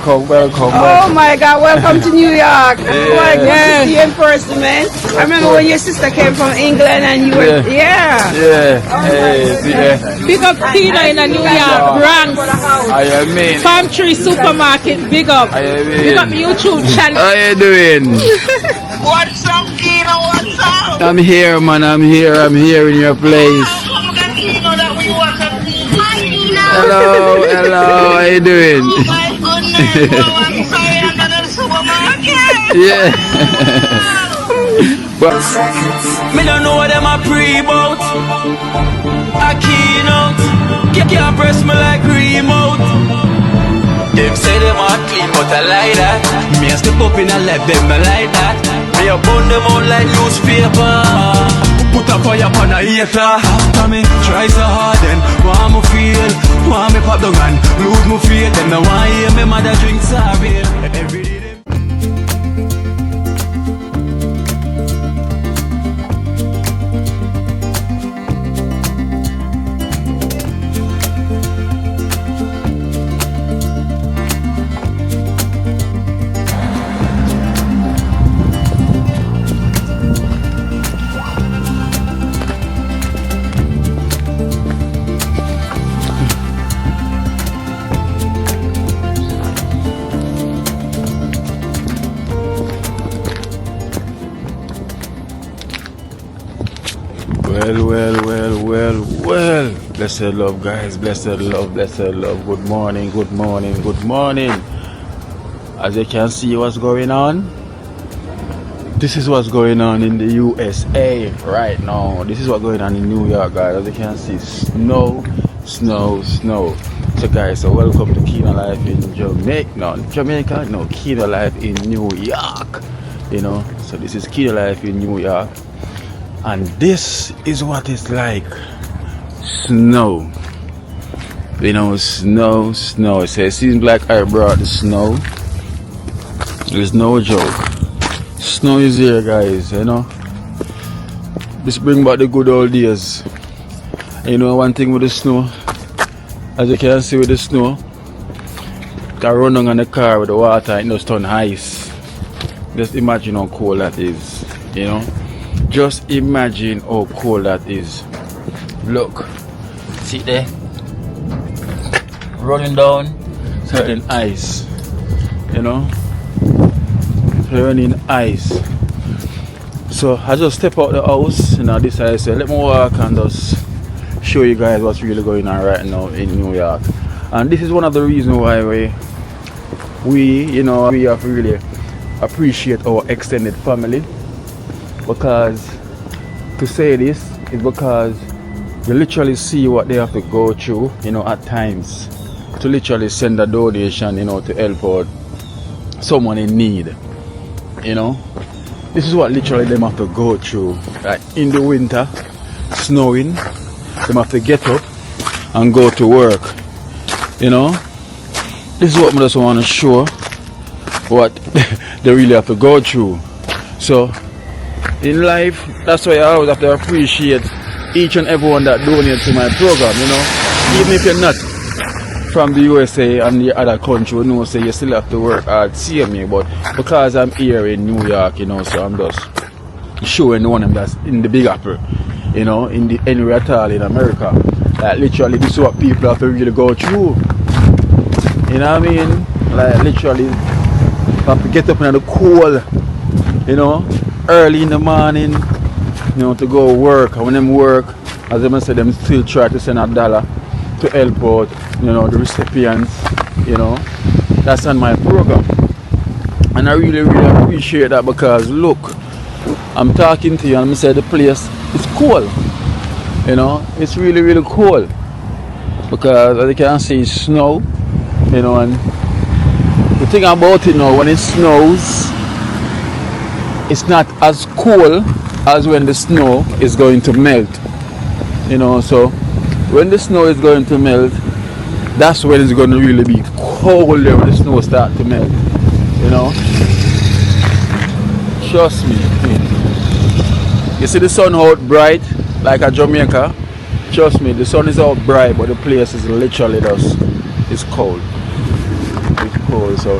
Welcome. Oh my God, welcome to New York. Oh my God, see you in person, man. I remember when your sister came from England and you were, Yeah. Big up Tina in New York, Bronx. I mean. Farm Tree Supermarket, big up. Big up YouTube channel. How you doing? What's up, Kino? What's up? I'm here, man. I'm here in your place. Hello. How you doing? Oh my goodness. Oh, I'm sorry, I'm not in the supermarket. Yeah. But me don't know what them a pre-bout. A keynote. Can't press me like remote. Them say them a clean, but I like that. Me a step up in a left, them I like that. Me a burn them out like newspaper. Put a fire upon a hater. After me try so hard, then want me feel, want me pop the gun, lose me feel. Them no want hear me mother drink sorry. Every day. Well. Blessed love, guys. Blessed love. Good morning. As you can see what's going on. This is what's going on in the USA right now. This is what's going on in New York, guys. As you can see, snow. So guys, welcome to Kino Life in Jamaica. No, Kino Life in New York. You know, so this is Kino Life in New York. And this is what it's like. Snow. You know, snow. So it seems like I brought the snow. There's no joke. Snow is here, guys, you know. This bring back the good old days. You know, one thing with the snow, as you can see with the snow, I run on the car with the water and it just turn ice. Just imagine how cold that is, you know. Just imagine how cold that is. Look, see there, running down certain ice, you know, turning ice. So I just step out the house and I decided, say, let me walk and just show you guys what's really going on right now in New York. And this is one of the reasons why we have to really appreciate our extended family. Because to say this is because you literally see what they have to go through, you know, at times to literally send a donation, you know, to help out someone in need. You know, this is what literally them have to go through. Like in the winter, snowing, them have to get up and go to work. You know, this is what I just want to show what they really have to go through. So in life, that's why I always have to appreciate each and everyone that donates to my program, you know. Even if you're not from the USA and the other country, you know, say you still have to work hard, see me, but because I'm here in New York, you know, so I'm just showing one of them that's in the Big Apple, you know, in the anywhere at all in America. Like literally this is what people have to really go through. You know what I mean? Like literally have to get up in the cold, you know, early in the morning, you know, to go work. And when them work, as I said, them still try to send $1 to help out, you know, the recipients, you know. That's on my program. And I really appreciate that because look, I'm talking to you and I said the place is cold. You know, it's really cold. Because as you can see, it's snow, you know, and the thing about it now, when it snows, it's not as cold as when the snow is going to melt, you know. So when the snow is going to melt, that's when it's going to really be colder when the snow starts to melt, you know. Trust me. You see the sun out bright like a Jamaica. Trust me, the sun is out bright, but the place is literally just It's cold. It's cold. So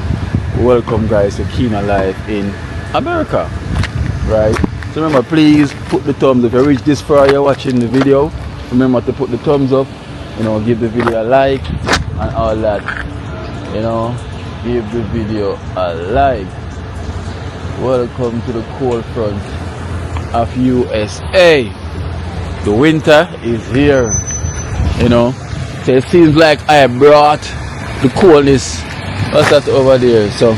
welcome guys to Keener Life in America. Right? So remember, please put the thumbs up. If you reach this far, you're watching the video, remember to put the thumbs up, you know, give the video a like and all that, you know, give the video a like. Welcome to the cold front of USA. The winter is here, you know, so it seems like I brought the coldness. What's that over there? So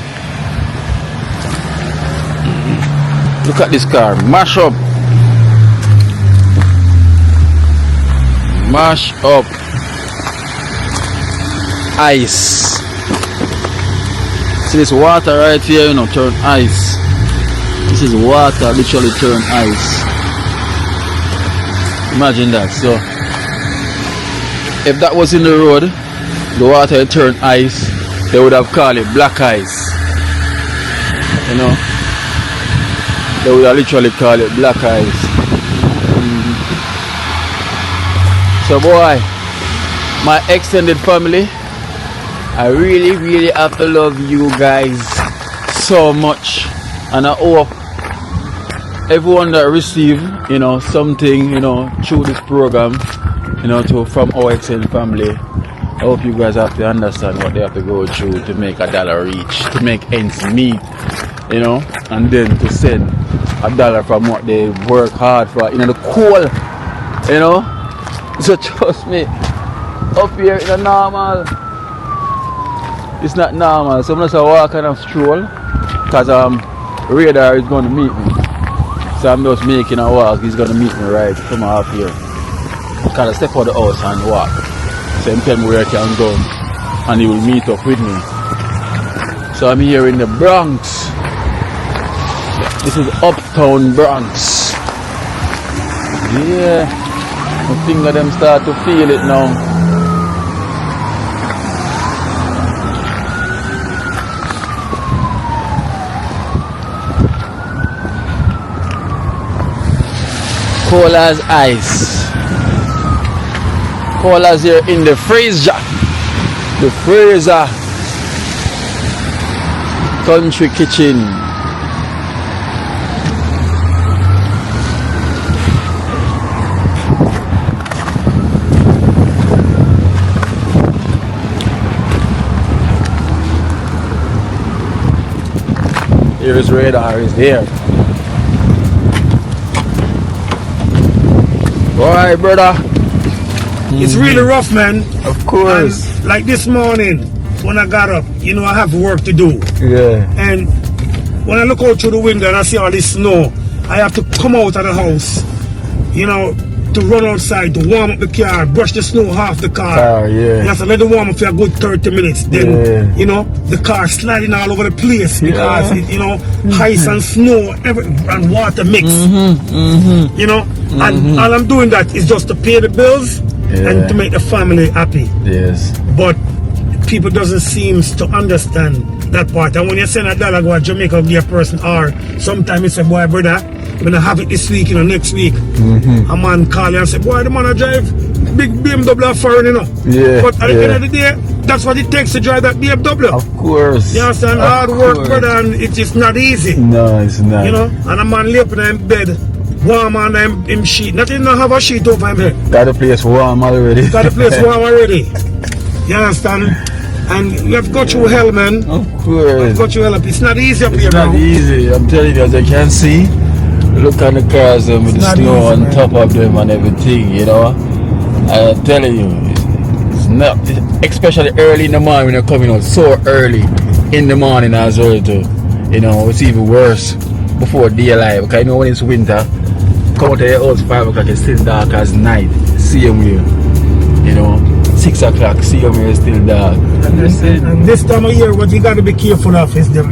look at this car, mash up ice. See this water right here, you know, turn ice. This is water literally turn ice. Imagine that. So if that was in the road, the water turned ice, they would have called it black ice, you know. They would literally call it black ice. So boy, my extended family, I really have to love you guys so much, and I hope everyone that receive, you know, something, you know, through this program, you know, from our extended family, I hope you guys have to understand what they have to go through to make $1 reach, to make ends meet, you know, and then to send $1 from what they work hard for, you know, the coal, you know. So trust me, up here it's not normal. It's not normal. So I'm just walking and stroll, because radar is going to meet me. So I'm just making a walk. He's going to meet me right from up here. Because I step out of the house and walk. So he tell me where I can go, and he will meet up with me. So I'm here in the Bronx. This is uptown Bronx. Yeah, my finger them start to feel it now. Cold as ice. Cold as here in the freezer. The freezer. Country kitchen. Here's radar is there. Alright, brother. It's really rough, man. Of course. And like this morning, when I got up, you know, I have work to do. Yeah. And when I look out through the window and I see all this snow, I have to come out of the house, you know, to run outside, to warm up the car, brush the snow off the car. Yeah. You have to let it warm up for a good 30 minutes. Then, you know, the car sliding all over the place because, it, you know, ice and snow and water mix. You know, and all I'm doing that is just to pay the bills and to make the family happy. Yes. But people doesn't seem to understand that part. And when you send $1 go to Jamaica give a person, or sometimes you say, boy, brother, I'm gonna have it this week, you know, next week. A man call you and say, boy, the man I drive big BMW foreign, you know. Yeah. But at the end of the day, that's what it takes to drive that BMW. Of course. You understand? Hard work, brother, and it's just not easy. No, it's not. You know, and a man lay up in bed, warm on him sheet. Not even have a sheet over him head. Got the place warm already. Got the place warm already. You understand? And you have to go through hell, man. Of You have course. to go through hell. It's not easy up here, It's not now. easy. I'm telling you, as you can see, look at the cars with the not snow easy, on man. top of them and everything, you know. I'm telling you, it's not, especially early in the morning when you're coming out, so early in the morning as well too. You know, it's even worse before daylight, because you know when it's winter, come out of your house 5 o'clock, it's still dark as night. Same way, you know, 6 o'clock, same way, it's still dark. And this time of year, what you got to be careful of is the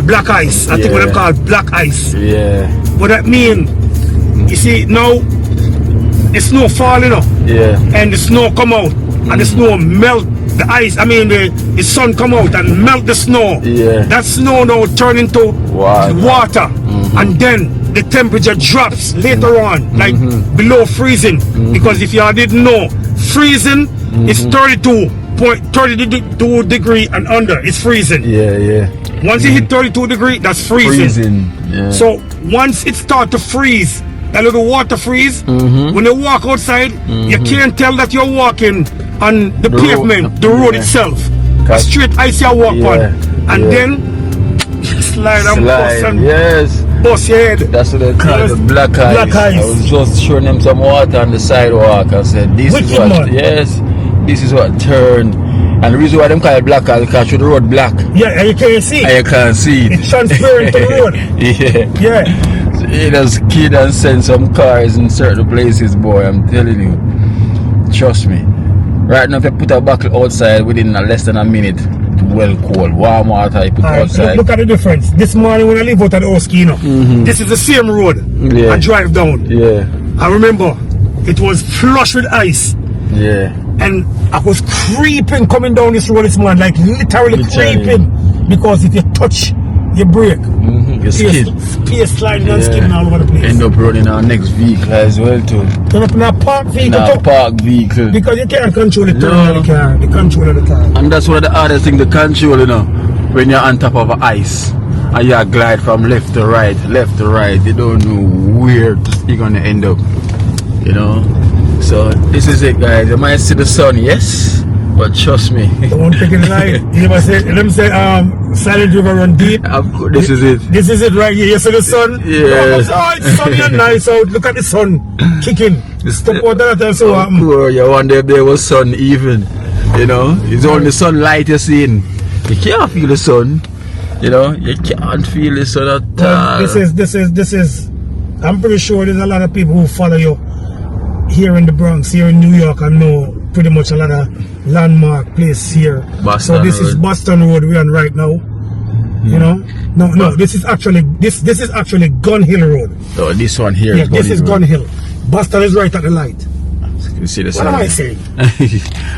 black ice. I think what they call black ice. Yeah. What that mean? You see, now the snow falling up, and the snow come out, and the snow melt the ice. I mean, the sun come out and melt the snow. Yeah. That snow now turn into water, and then the temperature drops later on, like below freezing. Because if you didn't know, freezing It's 32 degree and under. It's freezing. Yeah. Once you hit 32 degree, that's freezing. Yeah. So once it starts to freeze, a little water freeze, when you walk outside, you can't tell that you're walking on the pavement, the road itself. A straight ice you walk on. And then slide and bust and bust your head. That's what they call the black ice. Black ice. I was just showing them some water on the sidewalk. I said, this is what, this is what turned. And the reason why them call it black ice is because the road black. Yeah, and you can't see. And you can't see it. It's transparent to the road. Yeah. So it has kid and send some cars in certain places, boy. I'm telling you. Trust me. Right now, if you put a buckle outside within less than a minute, well cold, warm water you put outside. Look at the difference. This morning when I leave out at the Oskino, this is the same road I drive down. I remember it was flush with ice. And I was creeping coming down this road this morning, like literally creeping, because if you touch your brake, space sliding and skidding all over the place. End up running our next vehicle as well too. Turn up in a park vehicle. Because you can't control the turn of the car, the control of the car. And that's one of the hardest things to control, you know, when you're on top of ice and you glide from left to right, you don't know where you're gonna end up, you know. So this is it, guys. You might see the sun, yes, but trust me. Don't take it light. You must say, let me say, Silent River run deep. This is it. This is it right here. You see the sun? Yes. Oh, it's sunny and nice out. Look at the sun kicking. Step out that time, so you wonder if there was sun even. You know, it's only sunlight you're seeing. You can't feel the sun. You know, you can't feel the sun at all. This is. I'm pretty sure there's a lot of people who follow you here in the Bronx, here in New York, and know pretty much a lot of landmark place here. So this is Boston Road we're on right now. You know, no, this is actually Gun Hill Road. Oh, this one here. This is Gun Hill. Boston is right at the light. You see the sign? What am I saying?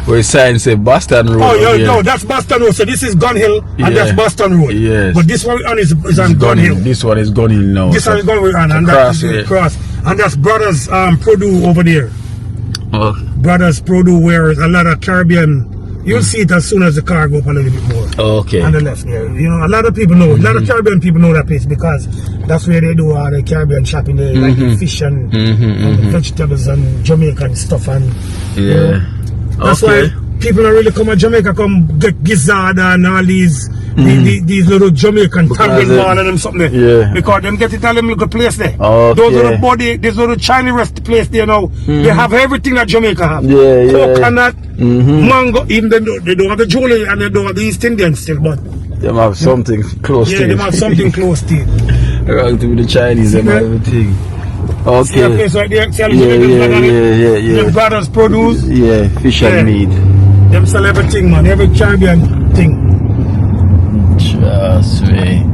Where the sign say Boston Road. Oh, no, that's Boston Road. So this is Gun Hill and that's Boston Road. Yes. But this one is on Gun Hill. This one is Gun Hill now. This one is Gun Hill and that's cross. And that's Brothers Purdue over there. Oh. Brothers Purdue, where a lot of Caribbean. You'll see it as soon as the car go up a little bit more. Okay. On the left there. You know, a lot of people know. A lot of Caribbean people know that place because that's where they do all the Caribbean shopping. They like the fish and the vegetables and Jamaican stuff. And that's why people don't really come to Jamaica, come get gizzard and all these little Jamaican tangerine ball and them something there. Because them get it all them little place there. Those little body, this little Chinese rest place there now, they have everything that Jamaica have. Coconut, mango, even they don't have the jewelry and they don't have the East Indian still, but they have something close to it. They have something close to it. Around to the Chinese and everything. Okay. See that place right there? See the Brothers Produce. Fish and meat. Them sell everything, man. Every Caribbean thing. Trust me.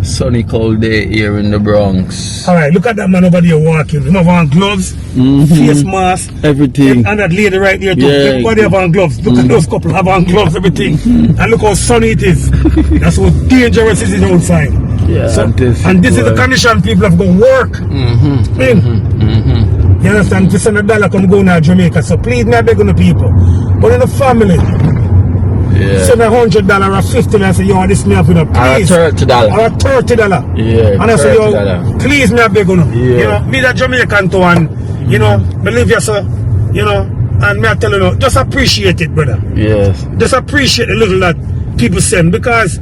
Sunny cold day here in the Bronx. Alright, look at that man over there walking. Him have on gloves, face mask, everything. And that lady right there too. Everybody have on gloves. Look at those couple have on gloves, everything. And look how sunny it is. That's how dangerous it is outside. And this is the condition people have to work. You understand? To send $1 come go now Jamaica. So please not beg on the people. But in the family, send $100 or $50 and say, yo, this me up, you know, please. Or $30. Or $30. And I say, yo, please me beg on them. You know, me that Jamaican to one, you know, believe you, sir. You know, and me I tell you, just appreciate it, brother. Just appreciate the little that people send because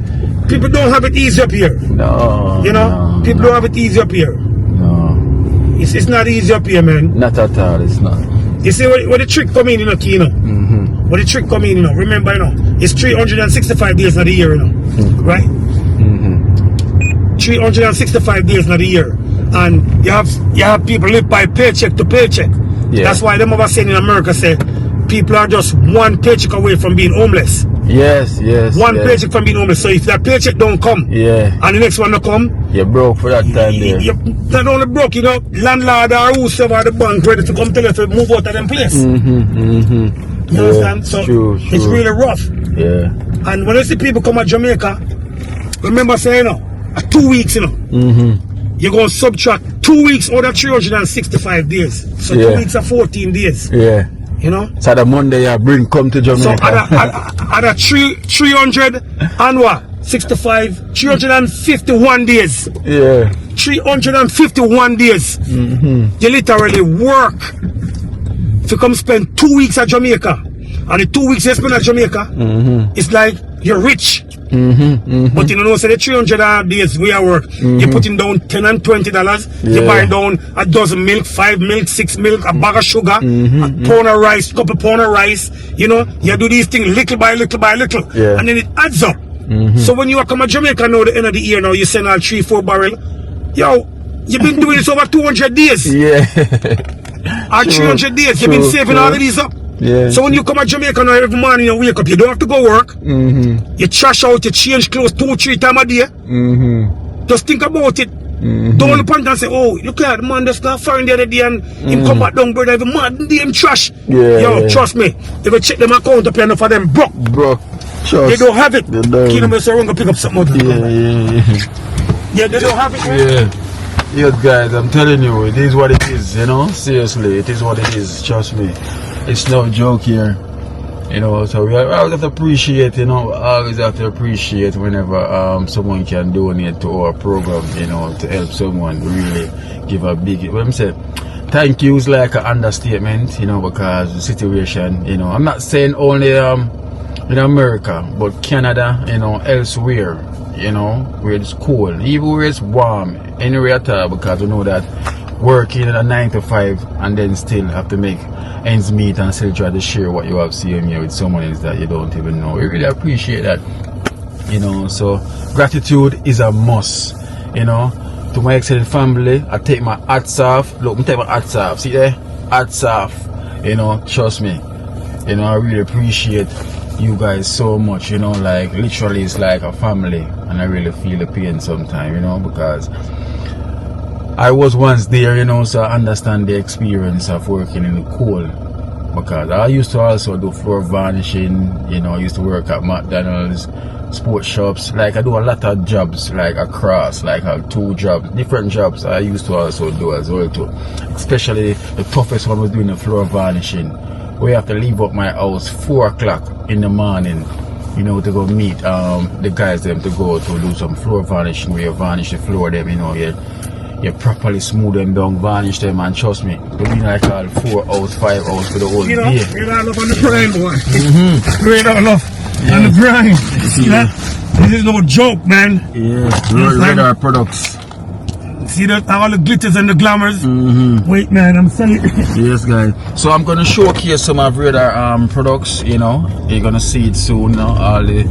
people don't have it easy up here. No. You know, people don't have it easy up here. It's not easy up here, man. Not at all, it's not. You see where the trick come in, you know, Kino? Where the trick come in, you know, remember, you know, it's 365 days of the year, you know, right? 365 days of the year. And you have people live by paycheck to paycheck. That's why them over saying in America say, people are just one paycheck away from being homeless. One paycheck from being homeless. So if that paycheck don't come, and the next one don't come, you're broke for that time there. You're not only broke, you know, landlord or whosoever at the bank ready to come tell you to move out of them place. You understand? So it's really rough. And when I see people come to Jamaica, remember saying, you know, 2 weeks, you know, you're going to subtract 2 weeks out of 365 days. So 2 weeks are 14 days. You know? So the Monday you bring come to Jamaica. So at a 300 and what? 65, 351 days. Yeah. 351 days. You literally work to come spend 2 weeks at Jamaica. And the 2 weeks you spend at Jamaica, it's like you're rich. But you know, so the 300 days we are work, you're putting down $10 and $20. You buy down a dozen milk, 5 milk, 6 milk, a bag of sugar, a pound of rice, couple pound of rice. You know, you do these things little by little by little, and then it adds up. So when you come to Jamaica now, the end of the year now, you send out 3-4 barrel. Yo, you've been doing this over 200 days. Yeah. Or 300 days, you've been saving all of these up. Yeah. So when you come to Jamaica now, every morning you wake up, you don't have to go work. You trash out, you change clothes 2-3 times a day. Just think about it. Don't look and say, oh, look at the man that's not foreign the other day and him come back down, brother, every man, them trash. Yo, trust me, if you check them account up, enough of them broke. They don't have it. Kid them say, I'm going to pick up something out. Yeah, they don't have it. Yeah. Yes, guys, I'm telling you, it is what it is, you know, seriously, it is what it is, trust me. It's no joke here, you know, so we always have to appreciate, you know, always have to appreciate whenever someone can donate to our program, you know, to help someone, really give a big, what I'm saying, thank you is like an understatement, you know, because the situation, you know, I'm not saying only in America, but Canada, you know, elsewhere, you know, where it's cold, even where it's warm, anywhere at all, because we know that working at a 9 to 5 and then still have to make ends meet and still try to share what you have seen here with someone else that you don't even know. We really appreciate that, you know. So gratitude is a must, you know. To my excellent family, I take my hats off. Look, I take my hats off. See there? Hats off. You know, trust me. You know, I really appreciate you guys so much, you know, like literally it's like a family, and I really feel the pain sometimes, you know, because I was once there, you know, so I understand the experience of working in the cold. Because I used to also do floor varnishing, you know, I used to work at McDonald's, sports shops, like I do a lot of jobs, like across, like I have 2 jobs, different jobs I used to also do as well too. Especially the toughest one was doing the floor varnishing. We have to leave up my house 4 o'clock in the morning, you know, to go meet the guys them to go to do some floor varnishing, where you varnish the floor them, you know, you properly smooth them down, varnish them, and trust me, we've been like all 4 hours, 5 hours for the whole day. Great all up on the grind, boy. Great all up on the grind. See that? This is no joke, man. Yeah, radar products. See that? All the glitters and the glamours. Wait, man, I'm selling it. Yes, guys. So I'm gonna showcase some of radar products. You know, you're gonna see it soon. You know, all the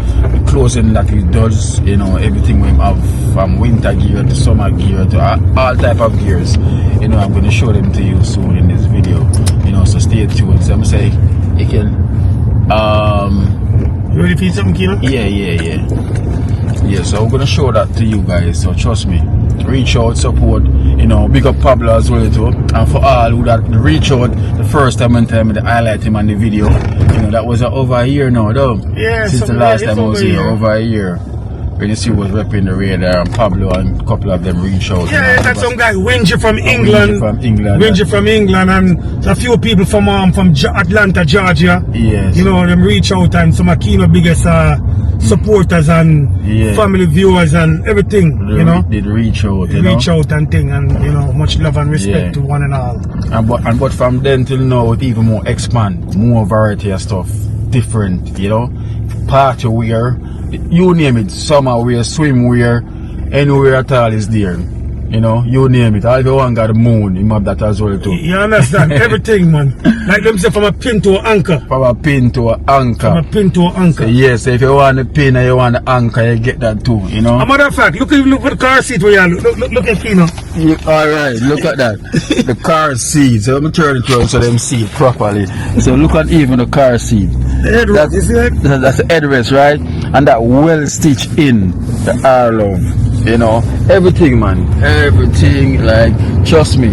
clothing that he does. You know, everything we have from winter gear to summer gear to all type of gears. You know, I'm gonna show them to you soon in this video. You know, so stay tuned. So I'm saying, you can. You ready to feed something, Kino? Yeah. So I'm gonna show that to you guys. So trust me. Reach out, support, you know, big up Pablo as well too. And for all who that reach out the first time and time, I highlight him on the video. You know, that was over a year now though. Yeah, since the last time I was here, over a year. When you see was repping the radar, and Pablo and a couple of them reach out. Yeah, you know, that's some guy, Wingy from England. Wingy from England, and a few people from Atlanta, Georgia. Yes. You know, them reach out, and some of Kino's biggest supporters and family viewers and everything. You know, did reach out. Reach out and thing, and you know, much love and respect to one and all. But from then till now, it even more expand, more variety of stuff, different. You know, party wear. You name it, summer wear, swim wear, anywhere at all is there. You know, you name it. All the one got the moon, you have that as well too. You understand? Everything, man. Like them say, from a pin to an anchor. From a pin to an anchor. From a pin to an anchor. So yes, if you want the pin and you want the anchor, you get that too, you know. As a matter of fact, look for the car seat where you are. Look at Kino. Alright, look at that. The car seat. So let me turn it around so them see it properly. So look at even the car seat. The headrest, you see that? That's the headrest, right? And that well stitched in the R-Love. You know, everything, man. Everything, like, trust me.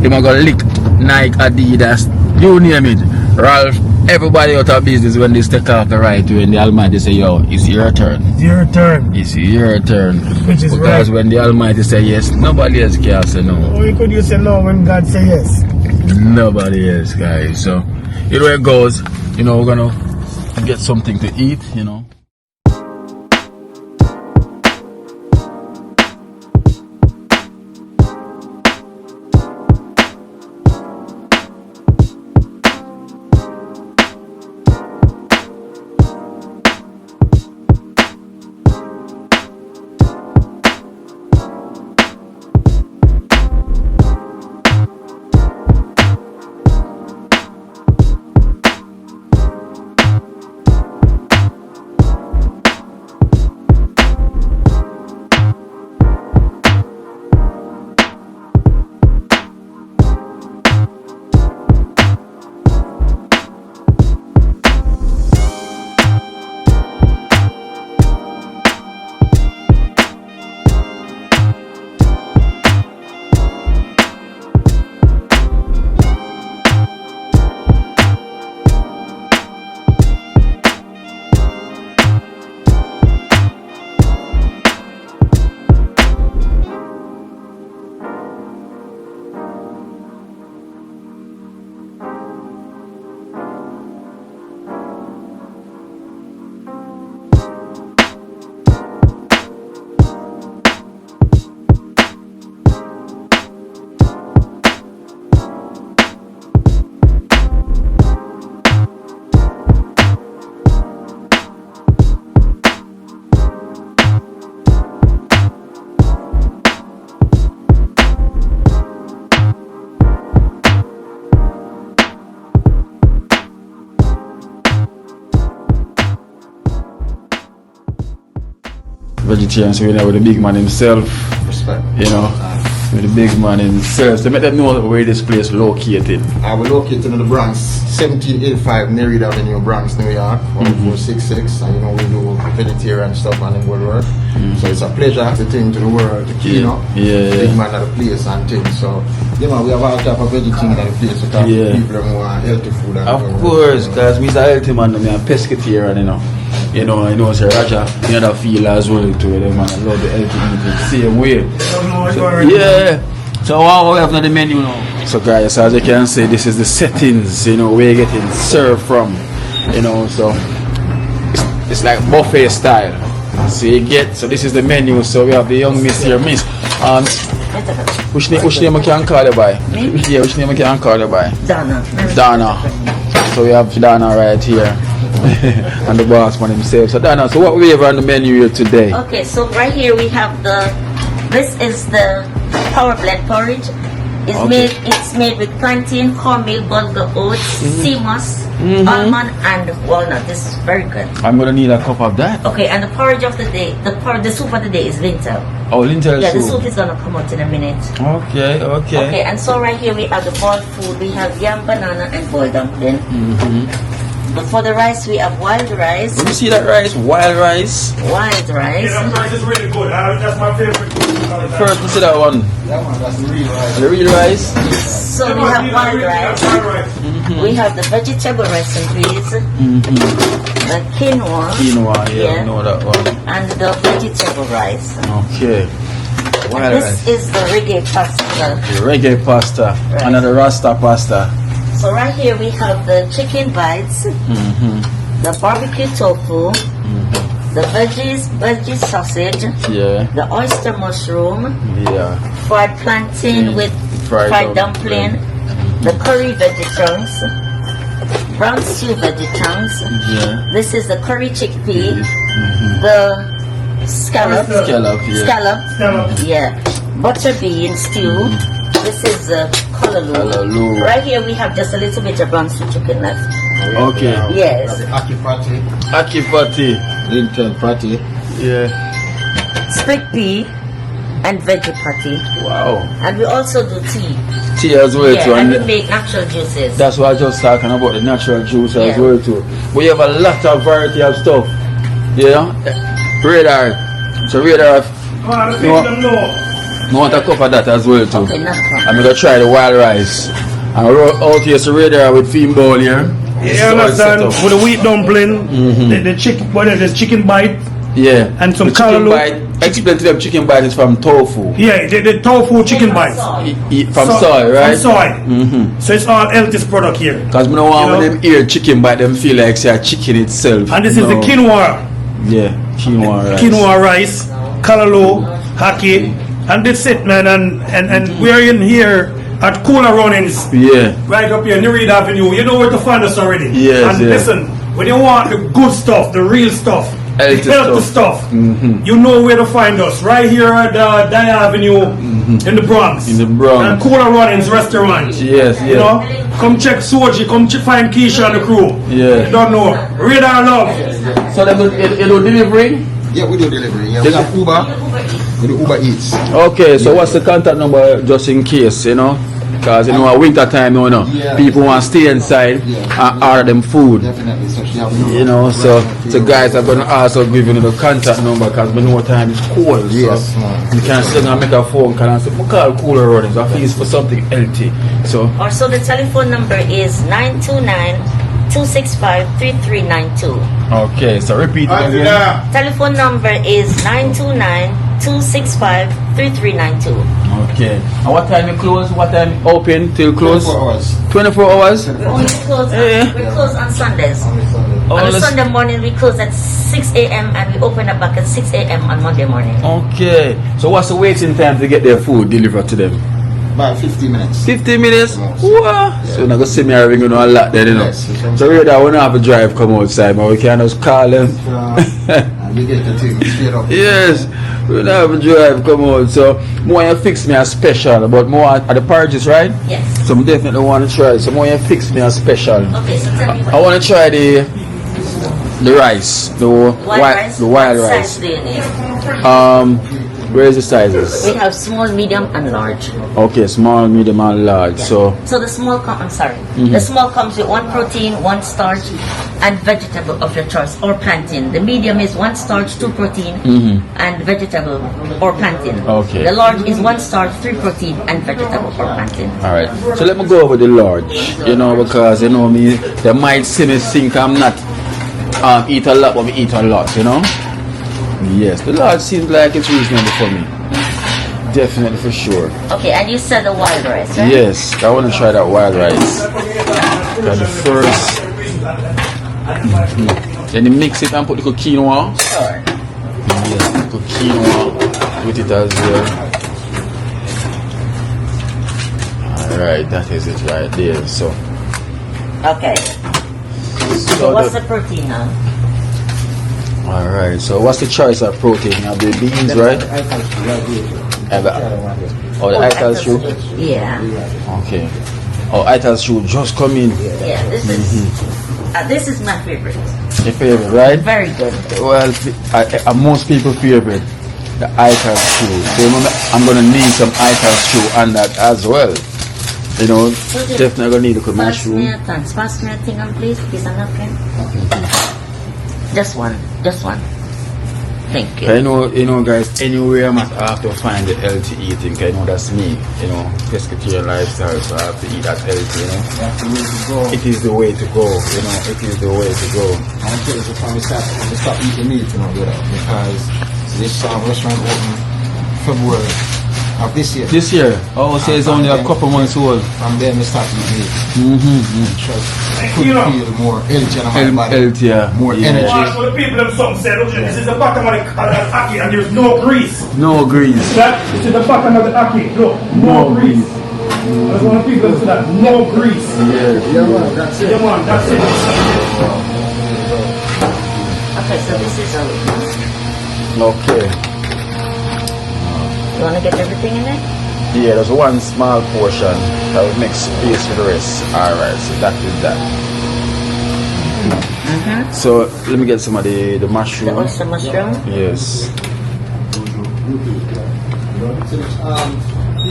You're gonna lick Nike, Adidas, you name it. Ralph, everybody out of business when they take off the right way and the Almighty say, yo, it's your turn. It's your turn. It's your turn. Which is because right. When the Almighty say yes, nobody else can say no. Or you could you say no when God say yes? Nobody else, guys. So here where it goes. You know, we're gonna get something to eat, you know. Vegetarian, so we're there with the big man himself. Respect. You know, with the big man himself. So let them know where this place located. We're located in the Bronx, 1785 Nereid Avenue, Bronx, New York, 1466. And you know, we do vegetarian stuff and in work. So it's a pleasure to take to the world, to clean up. Big man at the place and things. So, you know, we have all type of vegetarian at the place because people who want healthy food. And of course, because we're a healthy man, I'm a pescatarian, you know. You know, Sir Raja, you know, feel as well too. Man, I love the healthy eating, same way. So, yeah. So what we have on the menu now? So guys, as you can see, this is the settings, you know, where you're getting served from. You know, so it's like buffet style. So you get, so this is the menu. So we have the young miss here, miss. Which name I can call you by? Me? Yeah, which name I can call you by? Donna. Donna. So we have Donna right here. And the boss man himself. So Donna, so what we have on the menu here today? Okay, so right here we have this is the power blend porridge. It's made with plantain, cornmeal, bulgur oats, sea moss, almond and walnut. This is very good. I'm gonna need a cup of that. Okay, and the porridge of the day, the soup of the day is lintel. Oh, lintel yeah, soup. the soup is gonna come out in a minute. Okay. Okay, and so right here we have the boiled food. We have yam, banana and boiled dumpling. But for the rice, we have wild rice. Let me see that rice, wild rice. Wild rice. Yeah, that rice is really good. That's my favorite. First, let's see that one. That's the real rice. The real rice. So we have wild rice. We have the vegetable rice and peas. The quinoa. Quinoa, yeah, I know that one. And the vegetable rice. Okay. Wild This rice. is the reggae pasta. The reggae pasta. Right. Another Rasta pasta. So right here we have the chicken bites, the barbecue tofu, the veggie sausage, the oyster mushroom, fried plantain with fried dumpling, the curry veggie chunks, brown stew veggie chunks. This is the curry chickpea, the scallop, butter bean stew. This is kalaloo. Right here we have just a little bit of brown stew chicken left. Okay. Yes. Aki patty. Lintel patty. Yeah. Split pea and veggie patty. Wow. And we also do tea. Tea as well too. And we make natural juices. That's what I was just talking about, the natural juice as well too. We have a lot of variety of stuff. You know? Radar. So radar. I want a cup of that as well too. Okay, I'm gonna try the wild rice. And out here so radar with theme bowl here. Yeah, understand. With the wheat dumpling, the chicken bite. Yeah. And some the chicken kalaloo. bite, Explain to them chicken bites is from tofu. Yeah, the tofu chicken bites. From soy, right? From soy. So it's all healthiest product here. Because I don't want when them hear chicken bite, them feel like say chicken itself. And this is the quinoa. Yeah, quinoa rice. Quinoa rice, callaloo, haki, and that's it, man. And we're in here at Cooler Runnings. Yeah. Right up here, Nereid Avenue. You know where to find us already. Yes, and listen, when you want the good stuff, the real stuff, healthy stuff, you know where to find us. Right here at Dye Avenue in the Bronx. In the Bronx. And Cooler Runnings restaurant. Yes, You know, come check Soji, come find Keisha and the crew. Yeah. You don't know. Radar Love. So they do delivery? Yeah, we do delivery. Yeah, we have Uber. We do Uber Eats. Okay, so what's the contact number just in case, you know? Because you know, winter time, you know, people want to stay inside and order them food. Definitely. So she have you know, so guys are going to also give you the contact number because we know time is cold. Yes, so man. you can still make a phone call and say, we call Cooler Runnings. I think it's for something healthy. So also the telephone number is 929-265-3392. okay, so repeat it again. Telephone number is 929-265-3392. Okay. And what time you close? What time open till close? 24 hours. 24 hours? We close, we close on Sundays. Only Sunday. On a Sunday morning we close at 6 a.m. and we open up back at 6 a.m. on Monday morning. Okay. So what's the waiting time to get their food delivered to them? About 50 minutes. 50 minutes? Yes. Wow. Yeah. So you're not going to see me having a lot then, you know. Yes, so really, I won't have a drive come outside, but we can just call them. And you get the thing straight up. Yes, we don't have a drive come out. So more you fix me a special, but more at the purchase, right? Yes. So I definitely want to try. So more you fix me a special. Okay, so tell me what I want to try the rice, the wild rice. the wild What rice. size do you need? Where is the sizes? We have small, medium, and large. Okay, small, medium, and large. So the small the small comes with 1 protein, 1 starch, and vegetable of your choice, or plantain. The medium is 1 starch, 2 protein, and vegetable or plantain. Okay. The large is 1 starch, 3 protein, and vegetable or plantain. all right. So let me go over the large. You know, because you know me, they might see me think I'm not eat a lot, but we eat a lot. You know. Yes, the large seems like it's reasonable for me. Definitely for sure. Okay, and you said the wild rice, right? Yes, I want to try that wild rice. Got the first. Then you mix it and put the quinoa. Sure. Yes, put quinoa with it as well. Alright, that is it right there. So, Okay. So what's the protein now? alright, so what's the choice of protein? You have the beans, right? Oh, the ital shoe? Yeah. Okay. Oh, ital shoe just come in. Yeah, this is my favorite. Your favorite, right? Very good. Well, most people favorite the ital shoe. So remember, I'm gonna need some ital shoe on that as well. You know, definitely gonna need a good mushroom. Pass me a thing on, please. Piece of napkin. Just one. Thank you. You know, guys, anywhere I must have to find the healthy eating. You know, that's me. You know, pescatarian lifestyle, so I have to eat that healthy. You know, it is the way to go. You know, it is the way to go. I'm sure it's time to stop eating meat, you know, because this restaurant opened February of this year. This year, oh, so it's only a couple months old. From then we start eating meat. Could feel more energy in my body. Healthier. More energy. So the people them something said, look, this is the bottom of the aki and there's no grease. No grease. This is the bottom of the aki. Look, no grease. That's one of the people that say that. No grease. Yeah, man, that's it. Yeah, man, that's it. Okay, so this is all. Okay. You want to get everything in it? Yeah, there's one small portion that will make space for the rest. Alright, so that is that. So let me get some of the mushroom. The oyster mushroom? Yes.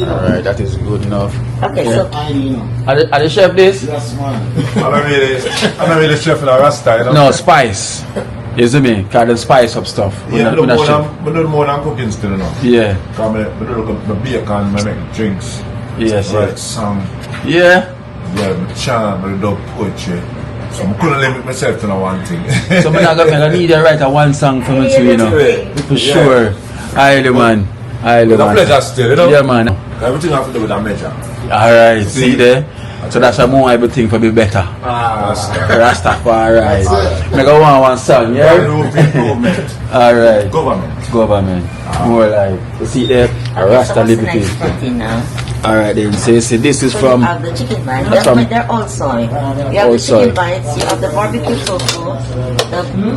Alright, that is good enough. Okay, so Are the chef this? Yes, man. I'm not really chef in a rasta, you know? No, spice. You see me? Because they spice up stuff. Yeah, I do more than cooking still, you know? Yeah. Because I do the bacon, I make drinks. Yes, write yes. song. Yeah. Yeah, I chant, I do poetry. So I couldn't limit myself to no one thing. So I'm going to need to write a one song for me too, you know. For sure. Highly, man. Highly, It's a man. pleasure still, you know? Yeah, man. Everything have to do with a measure. Alright, see there? So that's why more everything for be better. Rastafari. Make a one song, yeah? Alright. Government. More like, you see there? A Rasta liberty. Alright then, so you see this is from... You have the chicken bites, they're all soy. You have the chicken bites, you have the barbecue tofu,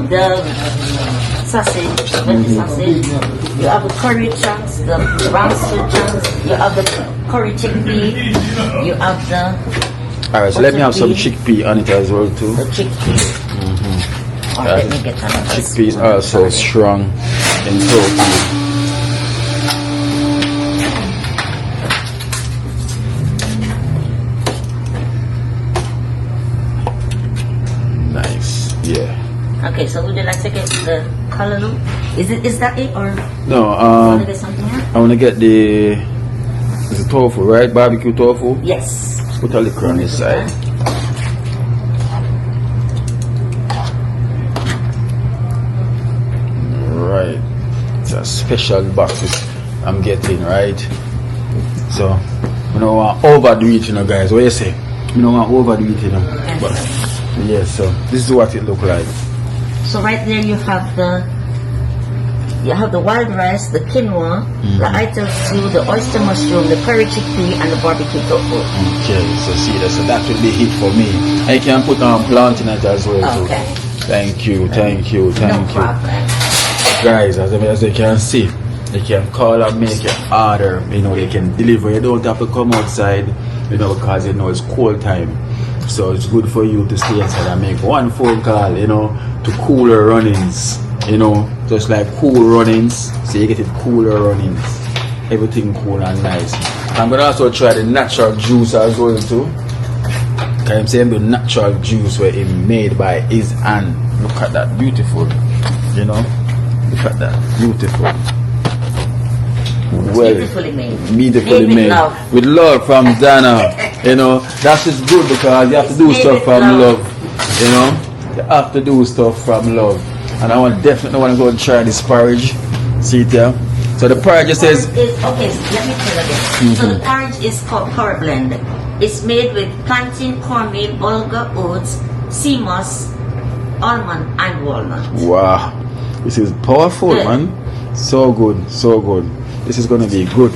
the sausage, veggie sausage, you have the curry chunks, the brown stew chunks, you have the curry chickpea, you have the... Alright, so let me have some chickpea on it as well too. The chickpea. Alright, let me get that. Chickpeas are also strong in protein. Nice, yeah. Okay, so would you like to get the callaloo? Is that it or No, you want to get something more? I want to get the tofu, right? Barbecue tofu. Yes. Put a liquor on this side. Right. It's a special box I'm getting, right? So, I don't want to overdo it, you know, guys. What you say? I don't want to overdo it, you know. But, yeah, so this is what it look like. So right there you have the wild rice, the quinoa, the ital stew, the oyster mushroom, the curry chickpea, and the barbecue tofu. Okay, so see that, so that will be it for me. I can put on plantain it as well too. Okay. Thank you. No problem. Guys, as you can see, they can call and make your order. You know, they can deliver. You don't have to come outside, you know, because you know it's cold time. So it's good for you to stay inside and make one phone call, you know, to cooler runnings. You know, just like cool runnings, so you get it cooler runnings. Everything cool and nice. I'm gonna also try the natural juice as well too. I'm saying the natural juice where it made by his hand. Look at that, beautiful. You know, look at that, beautiful. Well, Beautifully made. Beautifully Made made. With love from Dana. You know, that's just good because you have to do stuff from love. You know, you have to do stuff from love. And I definitely want to go and try this porridge. See it there? So the porridge says... Okay, let me tell you again. So the porridge is called Power Blend. It's made with plantain, cornmeal, bulgur oats, sea moss, almond, and walnut. Wow. This is powerful, man. So good, so good. This is going to be good.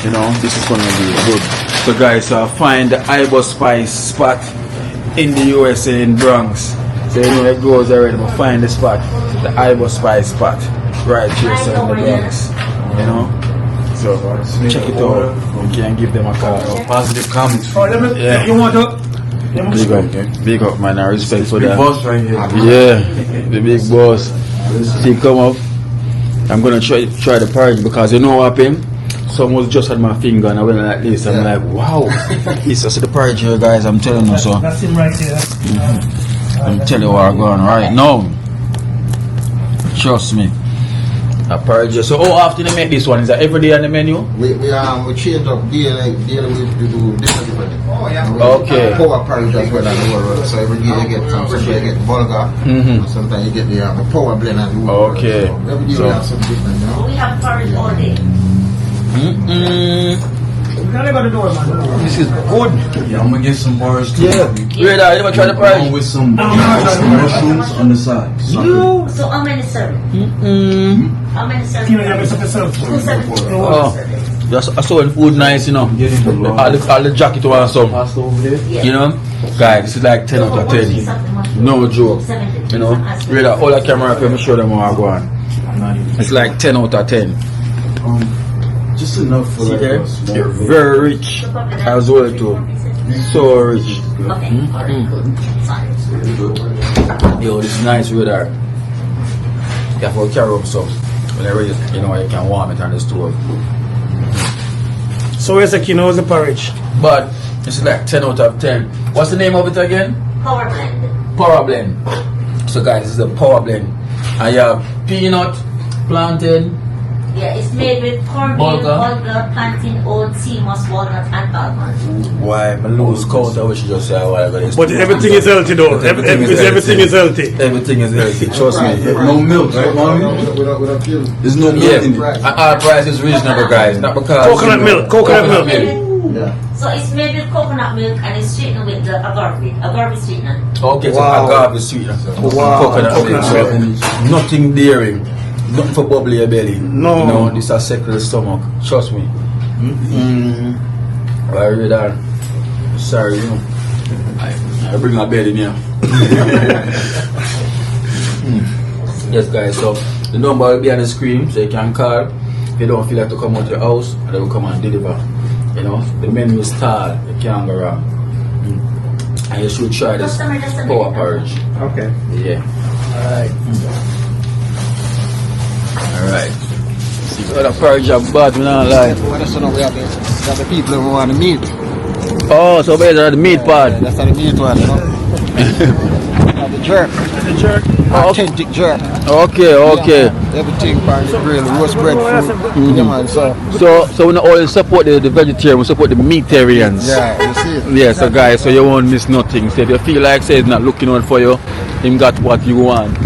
You know, this is going to be good. So guys, find the Ibo Spice spot in the USA in Bronx. So you know it goes already, but find the spot, the Ibo Spice spot, right here, so in the Bronx, you know. So check it out. You can give them a call. Positive comments. Yeah. You want to? Big up, man. I respect for that. Big boss right here. Yeah, the big boss. See, come up. I'm gonna try the porridge because you know what happened? Someone just had my finger and I went like this. I'm like, wow. It's just the porridge here, guys. I'm telling you so. That's him right there. I'm telling you what I'm going right now. Trust me. A porridge. So how often you make this one? Is that every day on the menu? We change up daily we do different. Okay. Power porridge as well as the world. So every day you get sometimes you get bulgur, sometimes you get the power blend and the okay. So every day we have something different, you know? We have porridge all day. This is good. Yeah, I'm gonna get some bars too. Yeah. You ever try the porridge? With some mushrooms on the side. So how many servings? How many servings? Two servings. Oh, just I saw the food nice, you know. All the jacket or some. You know, guys, this is like 10 out of 10. No joke. You know, really, all the camera up here, show them how I go on. It's like 10 out of 10. Just enough for See like there? us. They're very rich as well too. So rich. Yo, this is nice with that. You have to carry up some. When I raise, you know, you can warm it on the stove. So where's the quinoa, the porridge? But this is like 10 out of 10. What's the name of it again? Power Blend. Power Blend. So guys, this is the Power Blend. And you have peanut, plantain, Yeah, it's made with cornmeal, bulgur, plantain, oats, sea moss, walnut, and almond. Why? My lose count, I wish you just say a while ago. But everything is healthy though. Everything is healthy. Everything is healthy. Trust me. No milk, right, mommy? Without fuel. There's no milk in it. Our price is reasonable, guys. Not because Coconut milk. Yeah. So it's made with coconut milk and it's sweetened with the agave sweetener. Okay, so agave sweetener. Coconut milk. So nothing dairy. Nothing for bubble your belly. No, this is settle the stomach. Trust me. I read that. Sorry, you know. I bring my belly here. Yes, guys. So the number will be on the screen, so you can call. If you don't feel like to come out to your house, they will come and deliver. You know, the menu is tall. You can't go wrong. And you should try this power porridge. Okay. Yeah. Alright. Alright. See, the porridge are bad, we don't like. Well, we have the people who want the meat. Oh, so basically the meat part. That's the meat one, you know. The jerk. The jerk. Authentic jerk. Okay. Yeah, everything on the grill, roast bread food. Yeah, man, so we not only support the vegetarian, we support the meatarians. Yeah, you see it. Yeah, so guys, so you won't miss nothing. So if you feel like say it's not looking out for you, him got what you want.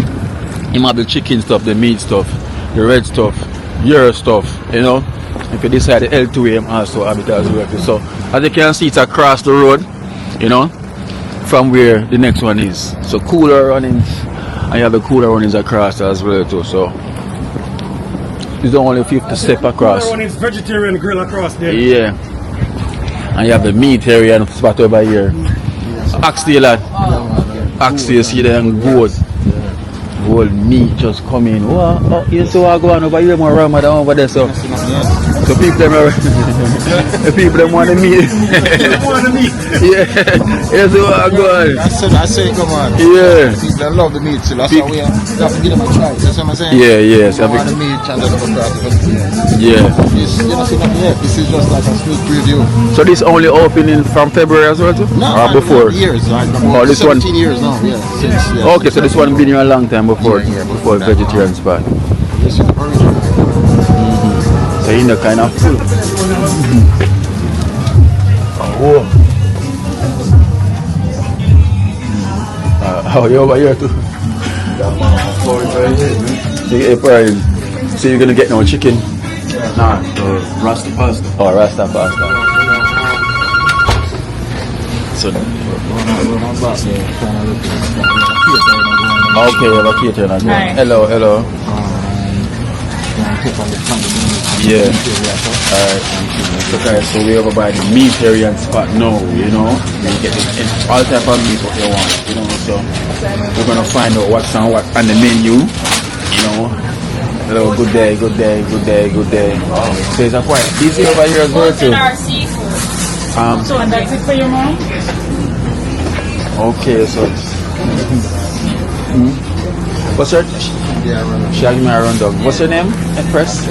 Him have the chicken stuff, the meat stuff, the red stuff, your stuff, you know. If you decide the L2 him also have it as well. So as you can see, it's across the road, you know, from where the next one is. So cooler runnings, and you have the cooler runnings across as well too. So it's only 50 step across. Cooler runnings, vegetarian grill across there. Yeah. And you have the meatarian spot over here. Oxtail, lad. Oxtail, see them goat. Gold meat just come in. Oh, you see what go on over here, more Ramadan over there, so people them the people them want the meat. Yeah. You see what go on. I say come on. Yeah. People love the meat, so that's how we have to give them a try. That's what I'm saying. Yeah. So want the meat and the yeah. This, you know, see nothing yet. This is just like a sneak preview. So this only opening from February as well too? No, or before? Years. Like this 17 one? years now, yeah. Since, yeah. Okay, so this one been here a long time before vegetarian spot. This is original. So you know kind of full. Oh, you over here too? So you're gonna get no chicken? Nah, Rasta pasta. Oh, Rasta pasta. So okay, you have a catering as well. Hello. Yeah. Alright. So guys, so we over by the meatarian spot now, you know. You get all type of meat what you want, you know. So we're gonna find out what's on what on the menu, you know. Hello, good day. So it's quite busy over here as well too. So and that's it for your mom? Okay, so what's your Shall give me a rundown. What's your name? Empress?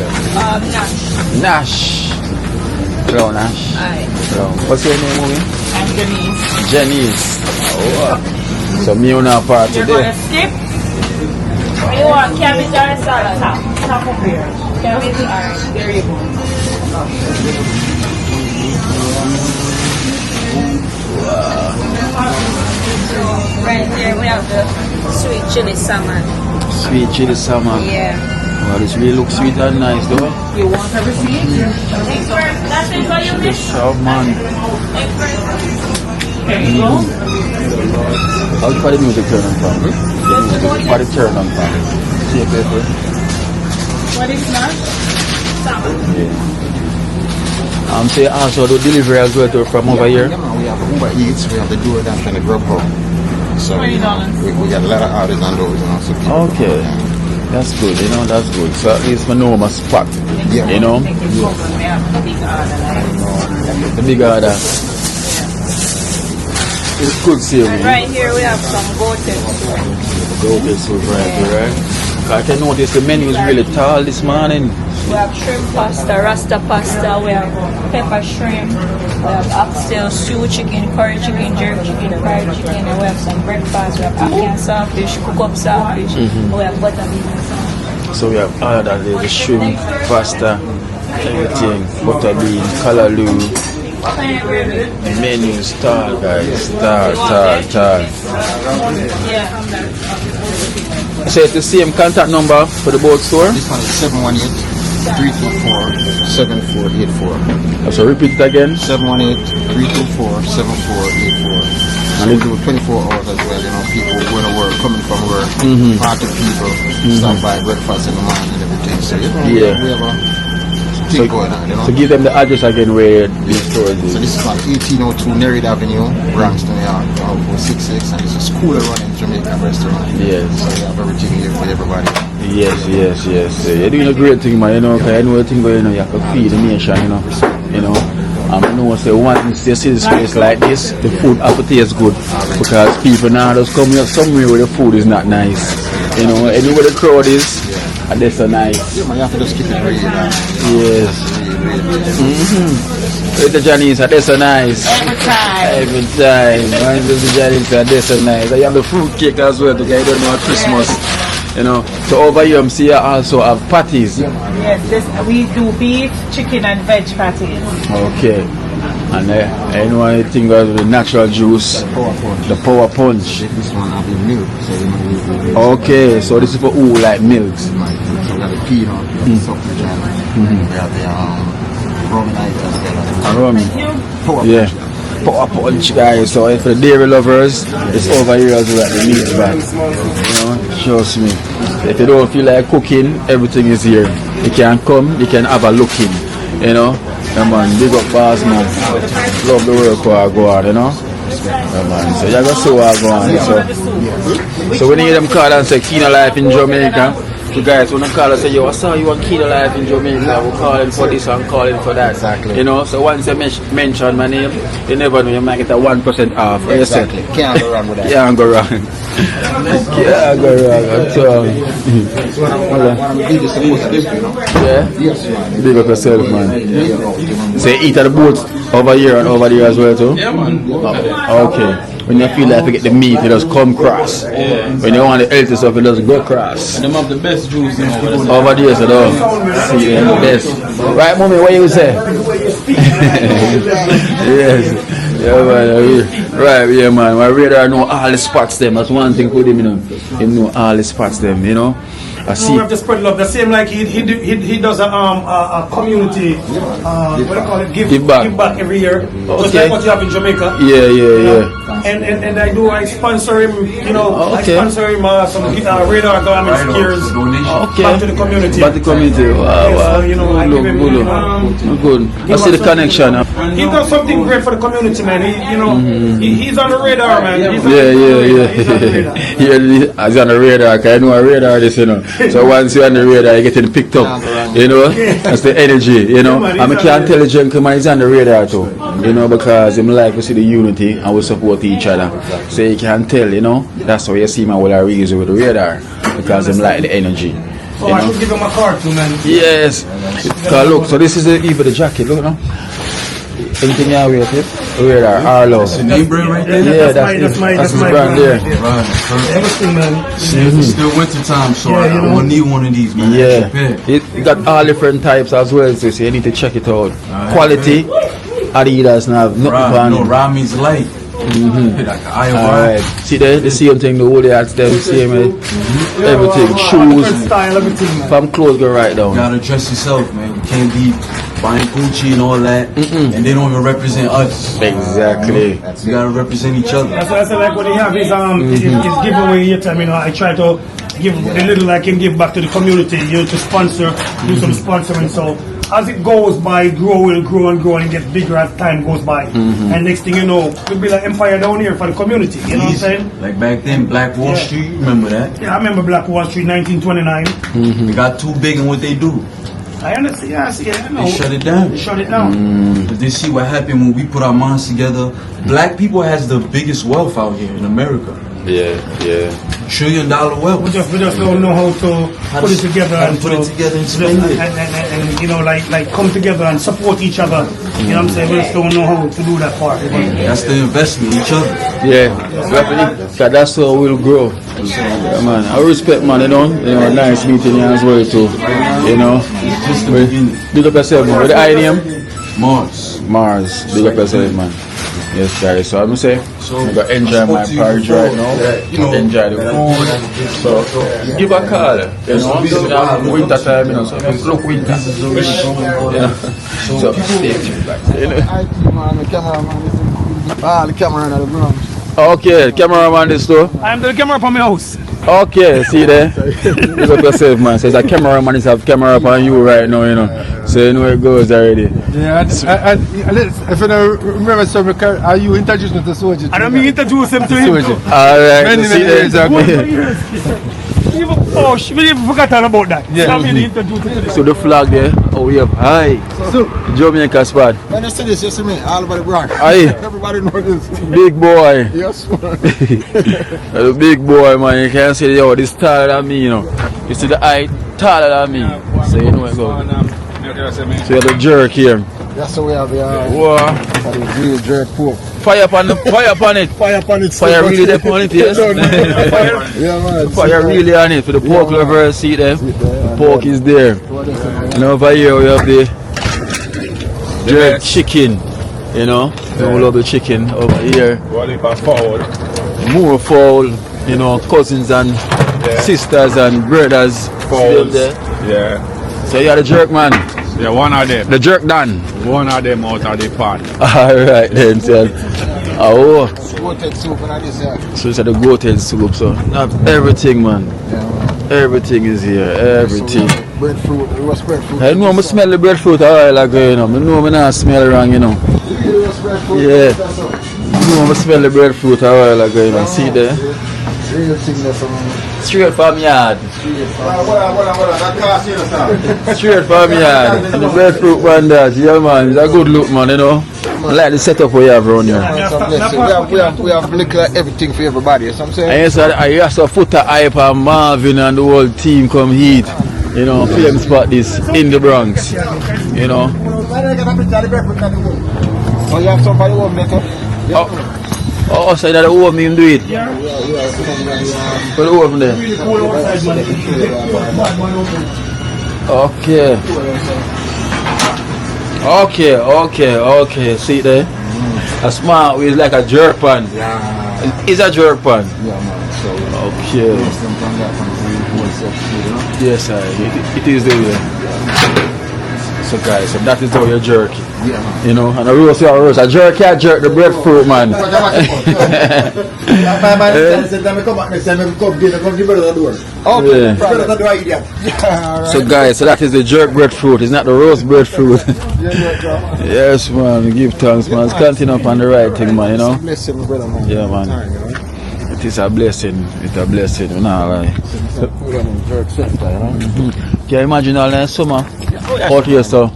Nash. Hello, Nash. Hi. Hello. What's your name, Movie? I'm Janice. Janice. Oh. So me on our part You're today. gonna skip? You want cabbage or salad? Top of here. Cabbage? Alright, there you go. Right there we have the sweet chili salmon. Sweet chili salmon. Yeah. Wow, this really looks sweet and nice though. You want a receipt? That's it for you, miss? Salmon. There you go. How do the music turn on from? How do turn on from? See a paper. What is that? Salmon. Yeah. So you also do delivery as well to from over here? Yeah, man, we have Uber Eats, we have the DoorDash and the Grubhub. So $20. we got a lot of orders on those, you know. So people Okay. That's good, you know, that's good. So at least I know my spot, Yeah. you know? The big order. It's good savory. Right here we have some goated soup. Goated soup right here, right? I can notice the menu is really tall this morning. We have shrimp pasta, rasta pasta, we have pepper shrimp, we have oxtail, stew chicken, curry chicken, jerk chicken, fried chicken, and we have some breakfast, we have African saltfish, cook up saltfish, we have buttermilk and salmon. So we have all of that there, the shrimp, pasta, everything, butter bean, callaloo, menu, star guys, star. So it's the same contact number for the boat store? This one is 718-324-7484. So repeat it again. 718-324-7484. And we do 24 hours as well, you know, people going to work, coming from work, party people, stop by breakfast in the morning and everything. So, you know, we have a thing going on, you know. So give them the address again where the store is. So this is on 1802 Nereid Avenue, Bronx, New York, 466, and it's a school running Jamaican restaurant. Yes. So we have everything here for everybody. Yes. You're doing a great thing, man, you know, because I know the thing going on, you have to feed the nation, you know. I know say once you see this place like this, the food have to taste good, because people now just come here somewhere where the food is not nice. You know, anywhere the crowd is, and that's so nice. Yeah, man, you have to just keep it real. Yes. The Johnny's, that's so nice. Every time. Man, the Johnny's, that's so nice. You have the fruit cake as well, because you don't know Christmas. You know, so over here, I'm seeing you also have patties. Yes, we do beef, chicken, and veg patties. Okay. And I know anything about the natural juice, the power punch. This one have the milk. Okay, so this is for who like milk. So we have the peanut, we have the we have the rum night as well. Rum. Yeah. Power punch, guys. So for the dairy lovers, it's over here as well at the meat bag. You know, trust me. If you don't feel like cooking, everything is here. You can come, you can have a look in. You know, yeah, man, big up boss, man. Love the work where I go on, you know. Yeah, man. So you gotta see where I go on. So when you hear them call and say Keen Life in Jamaica, the guys when they call and say, yo, I saw you on Keen Life in Jamaica, we're calling for this and calling for that. Exactly. You know, so once you mention my name, you never know, you might get a 1% off. Exactly. Can't go wrong with that. Can't go wrong. Can't go wrong. It's one of the biggest supposed to do, you know. Yeah? Yes, man. Big up yourself, man. So you eat at the boat over here and over there as well too? Yeah, man. Okay. When you feel like you get the meat, you just come cross. Yeah. When you want the healthy stuff, you just go cross. Them have the best juice in over there. Over there, so though. See, them the best. Right, mommy, what you say? Yes. Yeah, man. Right, yeah, man. My radar know all the spots them. That's one thing with him, you know. He know all the spots them, you know. I see. We have to spread love. The same like he does a community what do you call it? Give back every year. Just like what you have in Jamaica. Yeah. And I sponsor him. You know, Okay. I sponsor him some radar garment gears back to the community. Back to the community. Wow. So, you know, I give him good. I see the connection. He does something great for the community, man. He's on the radar, man. He's on Yeah. He's on the radar. He's on the radar. Cause I know a radar this, you know. So once you're on the radar, you're getting picked up. You know, that's the energy. You know, I can't tell the gentleman he's on the radar too. You know, because him like to see the unity and we support each other. So you can tell, you know, that's why you see my whole reason with the radar, because him like the energy. So I should give him a card too, man. Yes. Cause look, so this is even the jacket. Look now. Anything you wear it? Radar, Arlo. That's the name brand right there? Yeah, that's my brand there. Right. Everything, man. It's still winter time, so I won't need one of these, man. Yeah, it got all different types as well, so you need to check it out. Quality, Adidas now, nothing No, Ra means light. Like alright, see there, the same thing, the whole hats, them same, everything, shoes, style, everything, man. from clothes go right down. You gotta dress yourself, man. You can't be buying Gucci and all that, and they don't even represent us. Exactly. You gotta represent each other. That's why I said, like, what he have is his giveaway here time, you know. I try to give the little I can give back to the community, you know, to sponsor, do some sponsoring. So as it goes by, grow and get bigger as time goes by. And next thing you know, it'll be like empire down here for the community. You know what I'm saying? Like back then, Black Wall Street, you remember that? Yeah, I remember Black Wall Street, 1929. They got too big in what they do. I understand. Yeah, I see. I know. They shut it down. They shut it down. But they see what happened when we put our minds together. Black people has the biggest wealth out here in America. Yeah. $1 trillion wealth. We just don't know how to put it together and put it together and spend it. And you know, like come together and support each other. You know what I'm saying? We just don't know how to do that part. That's the investment in each other. Yeah, that's how we'll grow. Yeah, man. I respect, man. You know, nice meeting you as well too. You know, big up yourself, man. What the I name? Mars. Big up yourself, man. Yes, guys. So I'm gonna say, I'm gonna enjoy my porridge right now. Enjoy the food. So give a call. You know, winter time. You know, so look winter. You know, so stay tuned back. You know. The cameraman at the Bronx. Okay, cameraman this too. I'm the camera from my house. Okay, see there. Big up yourself, man. So it's a cameraman is have camera up on you right now, you know. So you know where it goes already. Yeah, if you don't remember something, are you introduced me to Soji? I don't mean introduce him to him. Alright, Many years ago. Oh, we even forgot all about that. Yeah. So the flag there, oh we have high. So Jamaica spot. When you see this, you see me all over the Bronx. Aye. Everybody knows this. Big boy. Yes, man. The big boy, man. You can't see yo, this taller than me, you know. You see the eye taller than me. So you know where it goes. So you have the jerk here. That's the way I be. Wow. Real jerk pork. Fire upon it. Fire really there on it, yes. Yeah, man. Fire really on it for the pork lover. See there? The pork is there. And over here we have the jerk chicken. You know? We love the chicken over here. More fowl. You know, cousins and sisters and brothers. Still there. Yeah. So you are the jerk man. Yeah, one of them. The jerk done. One of them out of the pot. Alright then, so. Oh. Goated soup and this, yeah. So it's the goated soup, so have everything, man. Everything is here, everything. Breadfruit, it was breadfruit. I know I smell the breadfruit a while ago, you know. I know I not smell wrong, you know. Yeah. I know I smell the breadfruit a while ago, you know. See there? Real thing there from... Straight from yard. Straight from yard. And the breadfruit one that, yeah man, it's a good look, man, you know. I like the setup we have around here. We have little everything for everybody, you know what I'm saying? And yes, I used to put a hype on Marvin and the whole team come heat. You know, film spot this in the Bronx. You know. Oh, you have somebody home there too? Oh, so that the home him do it? Put the home there. Okay. See there? A smart way is like a jerk pan. Yeah. It's a jerk pan. Yeah, man. So, okay. Yes, sir. It is the way. So guys, so that is how you jerk it. Yeah, man. You know, and a roast. A jerk can't jerk the breadfruit, man. So guys, so that is the jerk breadfruit. It's not the roast breadfruit. Yes, man. Give thanks, man. It's continue up on the right thing, man. You know. Yeah, man. It is a blessing. It's a blessing. You know, like. Can you imagine all that summer? Out here, so.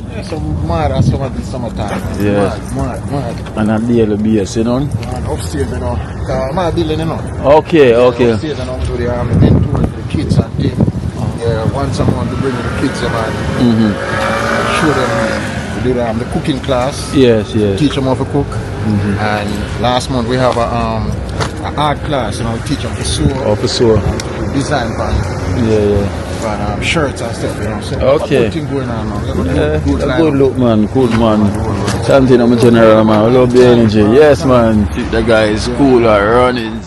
Mad as summertime. Yeah. Mad. And a daily basis, you know? And upstairs, you know. I'm a building, you know. Okay. Upstairs, you know, to the mentor, the kids and things. Yeah, once I'm going to bring the kids, man. Show them, we do the cooking class. Yes. Teach them how to cook. And last month we have a art class, you know, teach them to sew. For sew. Design pan. Yeah. And shirts and stuff, you know. So okay. Good thing going on now. Good look, man. Good, man. Something I'm a general, man. I love the energy. Yes, man. The guy is cool, running.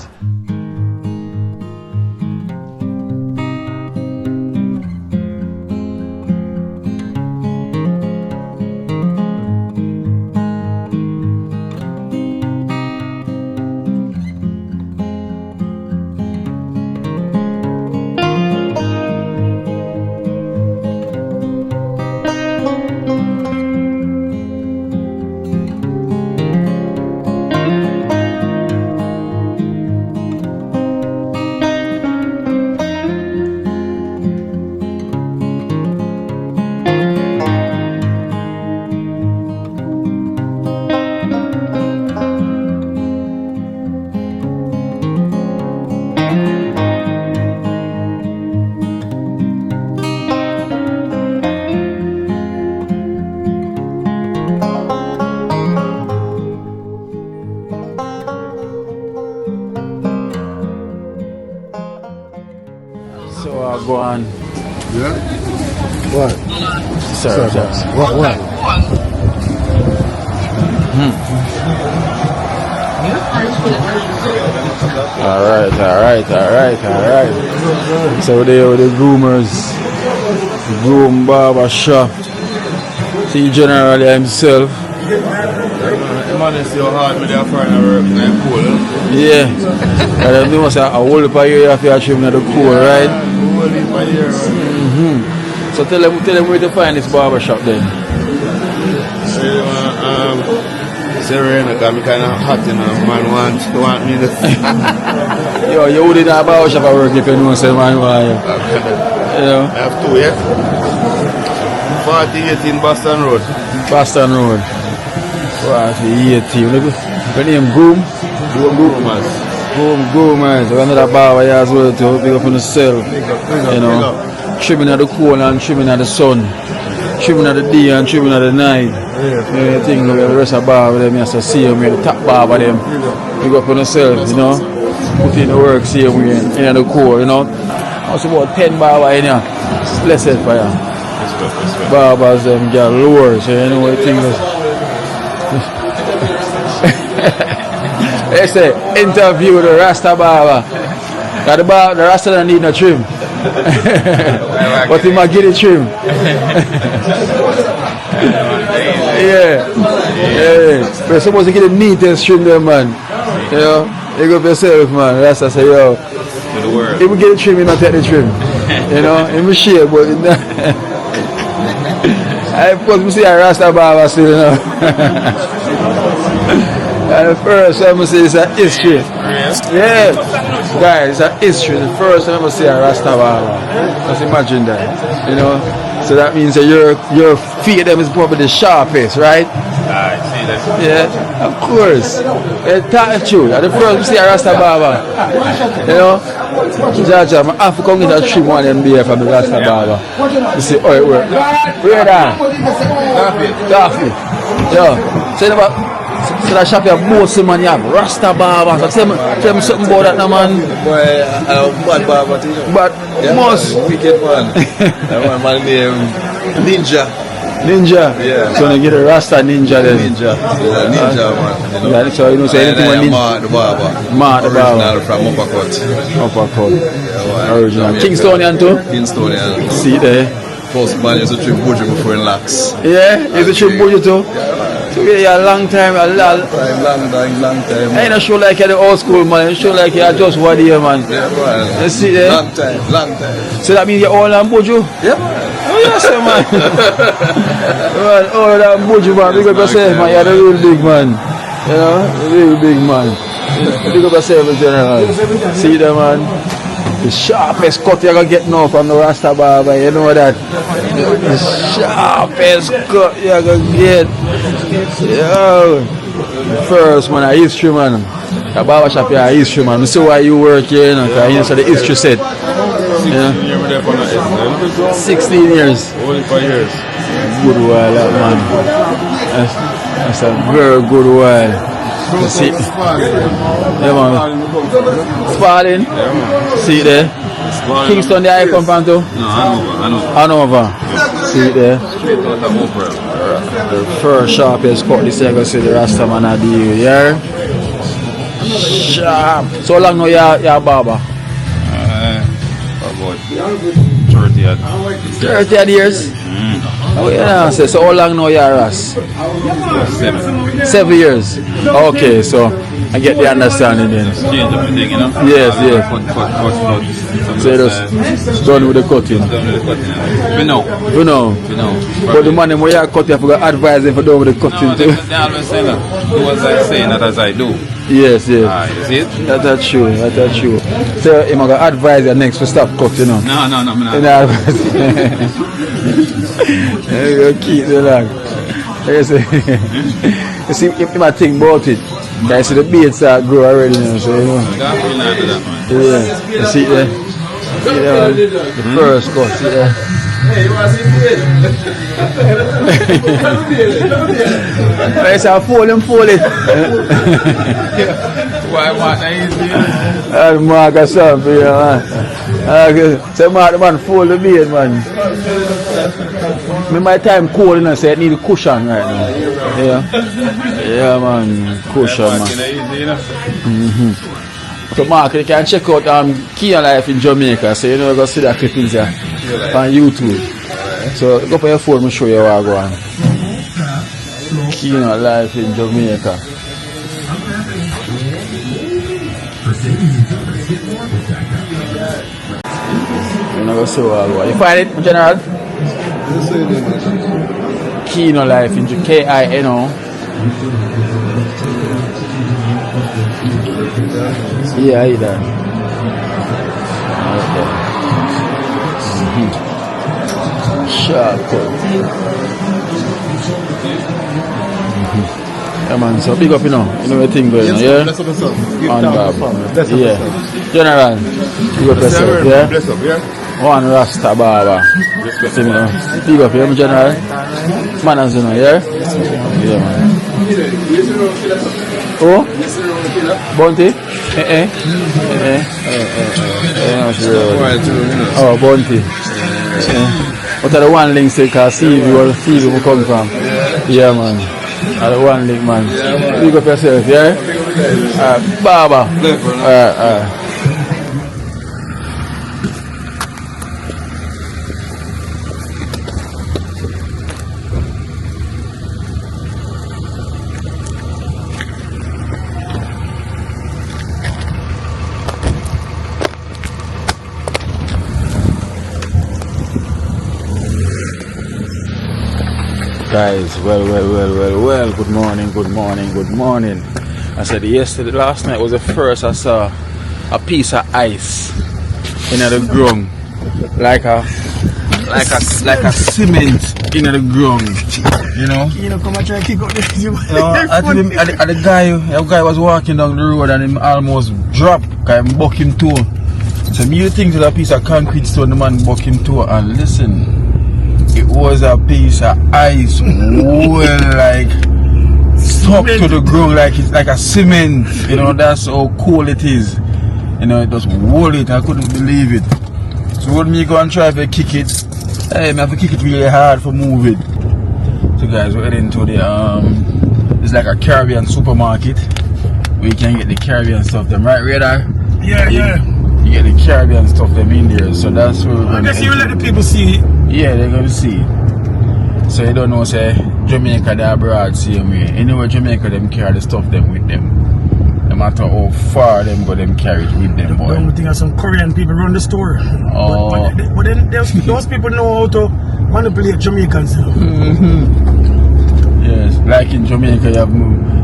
So go on. Yeah? What? Sir. What? Alright. So there with the groomers. Groom Barbershop. See generally himself. Man, it's so hard with their partner work in the pool. Yeah. And I know a whole heap of year after you trim in the cool, right? Whole heap of year. So tell them where to find this barbershop then. Serena, because I'm kind of hot, you know. Man want me to... Yo, you would in a barbershop at work if you know say man why. You know? I have two, yeah? 4018 Boston Road. Boston Road. 4018. Your name Groom? Groomers. Groomers. We got another barber here as well to big up on the cell. You know. Trimming at the cold and trimming at the sun. Trimming at the day and trimming at the night. Yeah, I think the rest of the barber them has to see them, the top barber them. Big up on yourself, you know. Put in the work, see them in the cold, you know. Also about 10 barbers in here. It's blessed for you. Barbers them get lower, so you know what I think is. They say interview the Rasta barber. The Rasta don't need no trim. But he might get it trim. Yeah. But you're supposed to get the neatest trim there, man. You know, you go for yourself, man. Rasta say, yo, if we get the trim, you not take the trim. You know, it will share, but I suppose see a Rasta barber still, you know. And the first time I say it's a history. Yeah. Guys, it's a history. The first time I see a Rasta barber. Just imagine that. You know? So that means that your feet them is probably the sharpest, right? Yeah, of course. That's true. The first time I see a Rasta barber. You know? Jaja, I have to come get a trim one of them there from the Rasta barber. You see, oh, it works. Where that? Coffee. Yo, say about. So that shop you have most of man, you have Rasta barber. So tell me something about that now, man. Boy, bad barber too. But yeah, most wicked man. That man named Ninja. Yeah. So you get a Rasta Ninja then. Ninja man. You know? Yeah, so you know say anything with Ninja. The barber. Original from Uppercut. Yeah, original. Kingstonian too? Kingstonian. See there. First man used to trim Buju before in lax. Yeah, you used to trim Buju too? So yeah, a long time, long time. I ain't sure like you're the old school man, you sure like you're just 1 year man. Yeah, man. You see there? Long time. So that means you're all on Buju? Yeah, man. Oh yes, man. Man, all that Buju man, big up yourself man, you're the real big man. You know, the real big man. Big up yourself in general. See there man? The sharpest cut you're gonna get now from the Rasta barber, you know that? The sharpest cut you're gonna get. Yo, first man, a history man. The barbershop here a history man. I see why you work here, you know, because you know the history set. Yeah. 16 years. Only 5 years. Good while, that man. That's a very good while. You see? Yeah, man. Sparring? Yeah, man. See it there? Kingston, there I come from too? No, Hanover. See it there? Straight out of Oprah. The first sharpest cut this year, I see the Rasta man at the year. Sharp. So long now you're a barber? About 30 odd. 30 odd years? Oh yeah, so how long now you're a Ras? 7 years. Okay, so I get the understanding then. Change everything, you know? Yes. Cut. So it's done with the cutting. We know. But the man where you cut, you have to advise them for doing with the cutting too. They always say that. Do as I say, not as I do. Yes. You see it? That's true. So I'm gonna advise you next to stop cutting, you know. No, I'm not. You keep the lag. You see, if I think about it, I see the beards are grow already now, so you know. Yeah, you see there? Yeah, the first cut, see there? Hey, you want to see I say, fold it. Why want I easy? I'll mark a something, man. So man fold the beard, man. My time cold, you know, so it need a cushion right now. Yeah, man, cushion, man. So Mark, you can check out Key Life in Jamaica. So you know, go see that clippings here on YouTube. So go for your phone, and show you what I go on. Key Life in Jamaica. You know, so you find it, General? Kino Life in K-I-N-O. Yeah, I done. Sharp. Yeah, man, so big up, you know the thing going on, yeah? Yeah. General, big up yourself, yeah? Bless up, yeah? One Rasta Barber. Big up, yeah, General? Manners, you know, yeah? Yeah, man. Oh? Bounty? Oh, Bounty. What are the one links they can see where we come from? Yeah, man. The one link, man. Big up yourself, yeah? Barber. Guys, well, good morning. I said last night was the first I saw a piece of ice in the ground, like a cement in the ground, you know. You know, come and try to kick out this. The guy was walking down the road and him almost dropped, because him buck him toe. So me think to a piece of concrete stone, the man buck him toe, and listen. It was a piece of ice, well, like stuck to the ground, like it's like a cement. You know, that's how cool it is. You know, it just hold it. I couldn't believe it. So when me go and try to kick it, hey, I have to kick it really hard for move it. So guys, we're heading to the it's like a Caribbean supermarket where you can get the Caribbean stuff. Them right, Radar? Yeah. You get the Caribbean stuff them in there. So that's where we're going. I guess you will let the people see it. Yeah, they're going to see. So you don't know, say, Jamaica, they're abroad same way. Anywhere Jamaica, them carry the stuff them with them. No matter how far them go, them carry it with them, boy. The only thing is some Korean people run the store. Oh. But then those people know how to manipulate Jamaicans. Yes, like in Jamaica, you have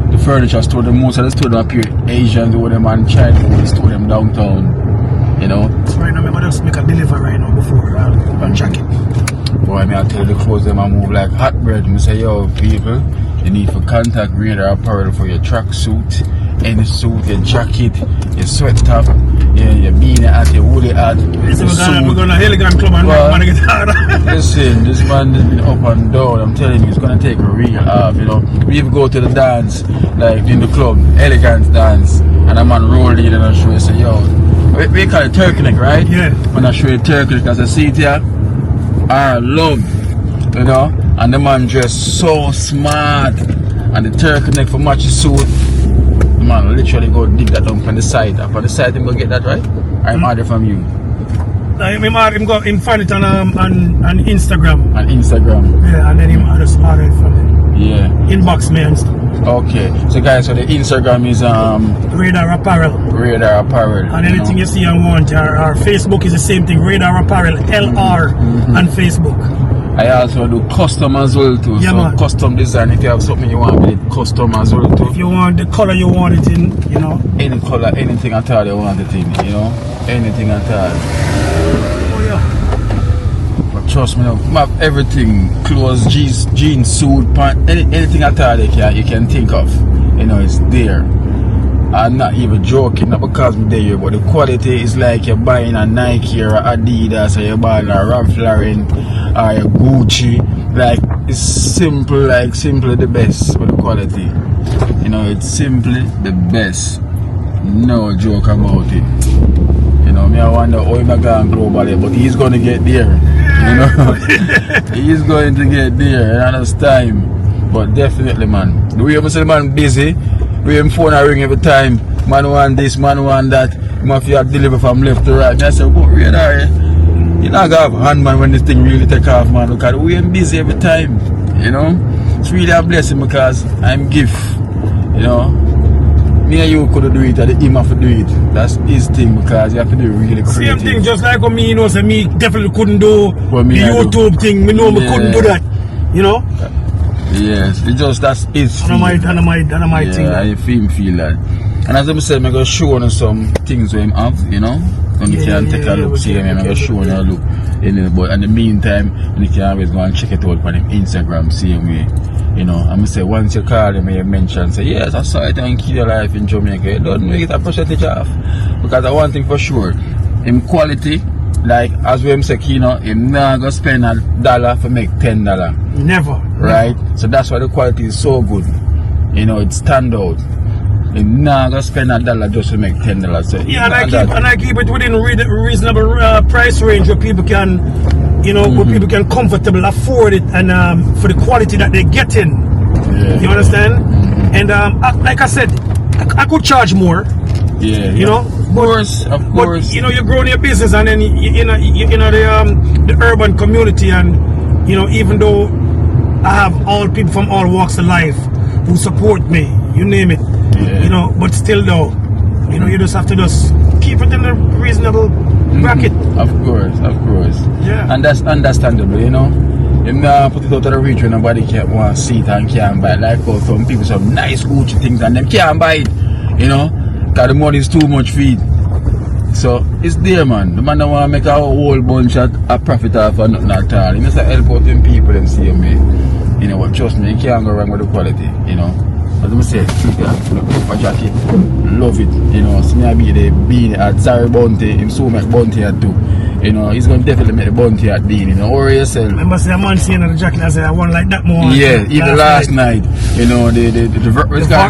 the furniture store. The most of the store up here, Asians over them and China over the store them downtown. You know? Right now, I'm going to just make a deliver right now before I check it. Boy, I tell the clothes them I move like hot bread. I say, yo, people, you need for contact Radar apparel for your track suit, any suit, your jacket, your sweat top, your beanie hat, your woolly hat. We're going to Elegant Club and man get harder. Listen, this man has been up and down. I'm telling you, it's going to take a real half, you know. We even go to the dance, like in the club, Elegant dance, and a man roll in and I show you, say, yo, we call it turkey neck, right? Yeah. When I show you turkey neck, as I see it here, I love, you know, and the man dressed so smart, and the turkey neck for match his suit. The man literally go dig that down from the side. Up on the side, him go get that, right? I'm order from you. Him go find it on Instagram. On Instagram. Yeah, and then him just order it from him. Yeah. Inbox me and stuff. Okay, so guys, so the Instagram is Radar Apparel. Radar Apparel. And anything you see and want, our Facebook is the same thing, Radar Apparel LR on Facebook. I also do custom as well too. Yeah, so man. Custom design, if you have something you want with it, custom as well too. If you want the color you want it in, you know. Any color, anything at all you want it in, you know. Anything at all. Oh yeah. But trust me now, map everything, clothes, jeans, suit, pants, anything at all you can think of. You know, it's there. I'm not even joking, not because we're there, but the quality is like you're buying a Nike or a Adidas, or you're buying a Ralph Lauren or a Gucci. Like, it's simply the best with the quality. You know, it's simply the best. No joke about it. You know, know, me I wonder how he's going globally, but he's going to get there. You know, he's going to get there, and it's time. But definitely, man, the way I say the man busy, the way him phone I ring every time, man want this, man want that, him have to deliver from left to right. I say, what really are you? You not gonna have a hand, man, when this thing really take off, man, because the way I'm busy every time, you know. It's really a blessing because I'm gift, you know. Me and you could do it, and him have to do it. That's his thing because you have to do it really creative. Same thing, just like when me, you know, say me definitely couldn't do the YouTube thing. Me know me couldn't do that, you know. Yes, it's just that's his thing. And my thing. Yeah, I feel that. And as I said, I'm going to show you some things we have, you know. And you can take a look, see them, I'm going to show you a look. But in the meantime, you can always go and check it out on Instagram, same way. You know, I'm going to say, once you call them and you mention, say, yes, I saw it and Kill Your Life in Jamaica. You don't make it a percentage off. Because I one thing for sure, in quality, like as we say, you know, him not going to spend $1 for make $10. Never. Right? Never. So that's why the quality is so good. You know, it stand out. Him not going to spend $1 just to make $10. So yeah, and I keep it within reasonable price range where people can, you know, where people can comfortably afford it and for the quality that they're getting. Yeah. You understand? And like I said, I could charge more. Yeah, you know, of course. But you know, you're growing your business, and then you know the urban community, and you know, even though I have all people from all walks of life who support me, you name it, you know, but still though, you know, you just have to just keep it in a reasonable bracket. Of course. Yeah. And that's understandable, you know. You know, put it out of the reach when nobody can't want to see it and can't buy it. Like how some people some nice Gucci things and them can't buy it, you know. Because the money is too much feed. So it's there, man. The man don't want to make a whole bunch of a profit off or nothing at all. He must help out them people them see me. You know what, trust me, you can't go wrong with the quality, you know. As I say, a jacket, love it, you know. See me I be the bean at Sorry Bounty, him so make Bounty at too. You know, he's going to definitely make the Bounty at Dean, you know. Worry yourself. Remember say a man saying the jacket, I said I want like that more. Yeah, even last night, you know, the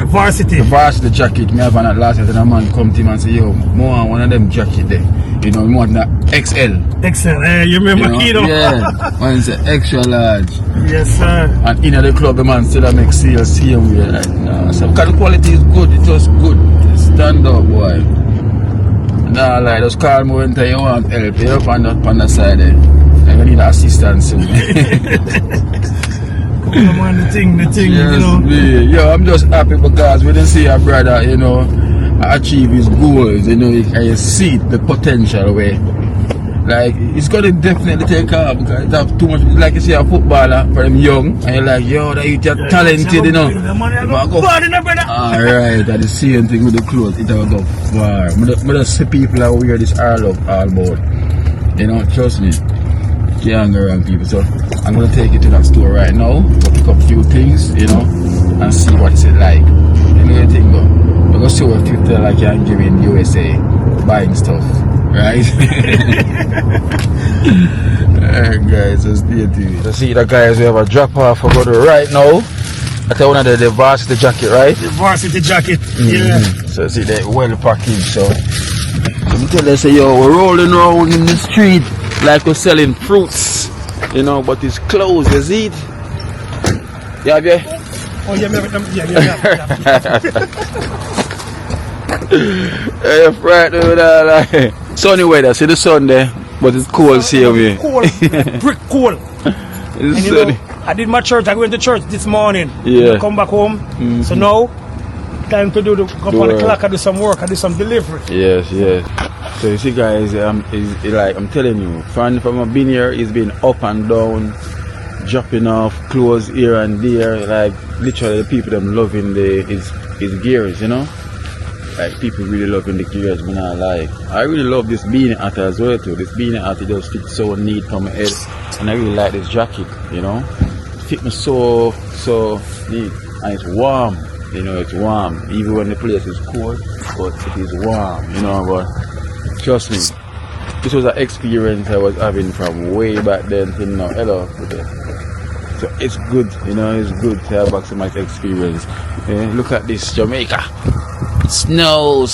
varsity. The varsity jacket, me have one at last night and a man come to him and say, yo, more one of them jacket there. You know, more than that XL. XL, you remember, you know? Yeah, man say extra large. Yes, sir. And in the club, the man still make sales same way. Like, nah, so because the quality is good, it's just good. Stand up, boy. Nah, like, just call me when you want help. You're up on the side there. I need assistance soon. Come on, the thing, yes, you know. Yo, I'm just happy because we didn't see a brother, you know, achieve his goals, you know, and you see the potential way. Like, it's gonna definitely take off because it have too much, like you see a footballer for them young, and you're like, yo, that you are talented, you know. Alright, and the same thing with the clothes, it will go far. I just see people that wear this all about, you know, trust me. Can't go wrong, people. So I'm gonna take you to that store right now, go pick up a few things, you know, and see what it's like. You know what you think, I'm gonna see what you tell like I'm giving USA buying stuff, right? Alright guys, so stay tuned. So see the guys, we have a drop off for go to right now. I tell one of the varsity jacket, right? The varsity jacket, yeah. So see they well packaged, so me tell them say yo, we're rolling around in the street like we're selling fruits, you know, but it's closed, you see it? Yeah, yeah. Oh yeah, yeah, right over there, like sunny weather, see the sun there, but it's cold, see me. Cold, like brick cold. It's and sunny. You know, I did my church, I went to church this morning. Yeah. Come back home. So now, time to go on the clock, I do some work, I do some delivery. Yes. So you see guys, it's like I'm telling you, from I've been here, it's been up and down, dropping off clothes here and there, like literally the people them loving his gears, you know? Like people really loving the gears, but not like. I really love this beanie hat as well too. This beanie hat, it just fits so neat from my head, and I really like this jacket, you know? It fits me so neat, and it's warm, you know, it's warm, even when the place is cold, but it is warm, you know, but trust me, this was an experience I was having from way back then till now. Hello, so it's good, you know, it's good to have back so much experience. Look at this, Jamaica. Snow.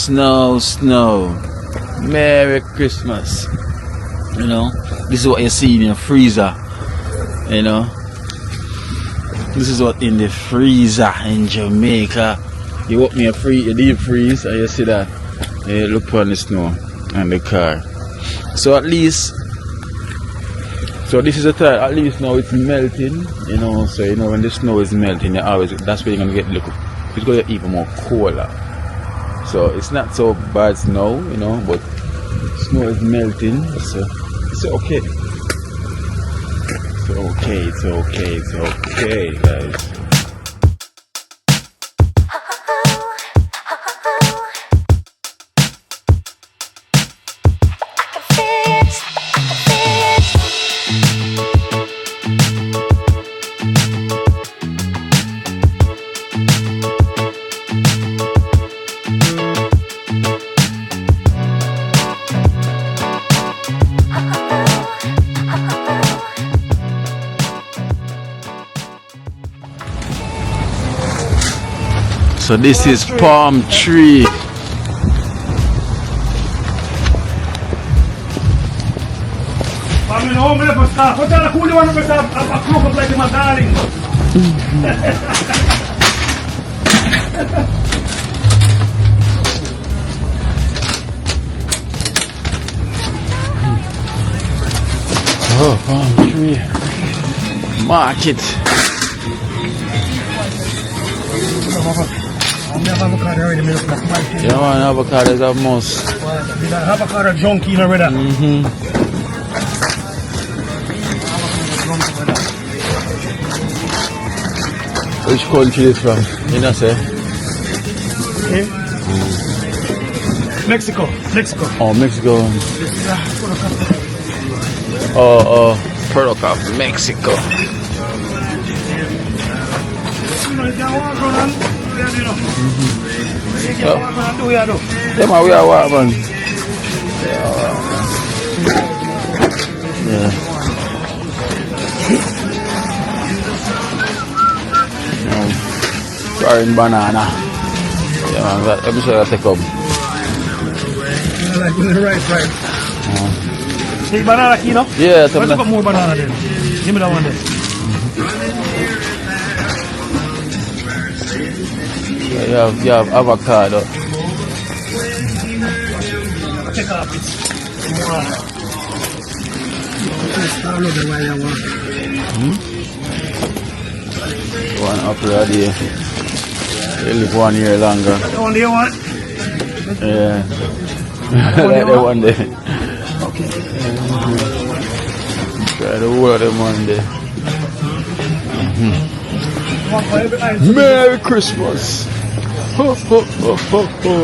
Merry Christmas. You know, this is what you see in your freezer. You know, this is what in the freezer in Jamaica. You open your you deep freeze and you see that. And you look on the snow and the car. So at least, so this is the time. At least now it's melting. You know, so you know when the snow is melting, you always that's when you're gonna get it's gonna get even more colder. So it's not so bad snow, you know, but snow is melting, so it's okay. It's okay, guys. So this is palm tree. Oh, palm tree market. Yeah, man, avocado is a must. Avocado junkie, you know, brother. Which country is from? You know, say? Okay. Mexico. Oh, Mexico. Oh, product of Mexico. Yeah, man, we are what, man? Yeah. Foreign banana. Yeah, man, let me show you take up. Right. Take banana, you know? Yeah, let's put more banana then. Give me that one then. You have avocado. Take off it. One up already. You live 1 year longer. The one you want? Yeah. Like the one day. Okay. Try the whole of them one day. Merry Christmas! Ho, ho, ho, ho, ho.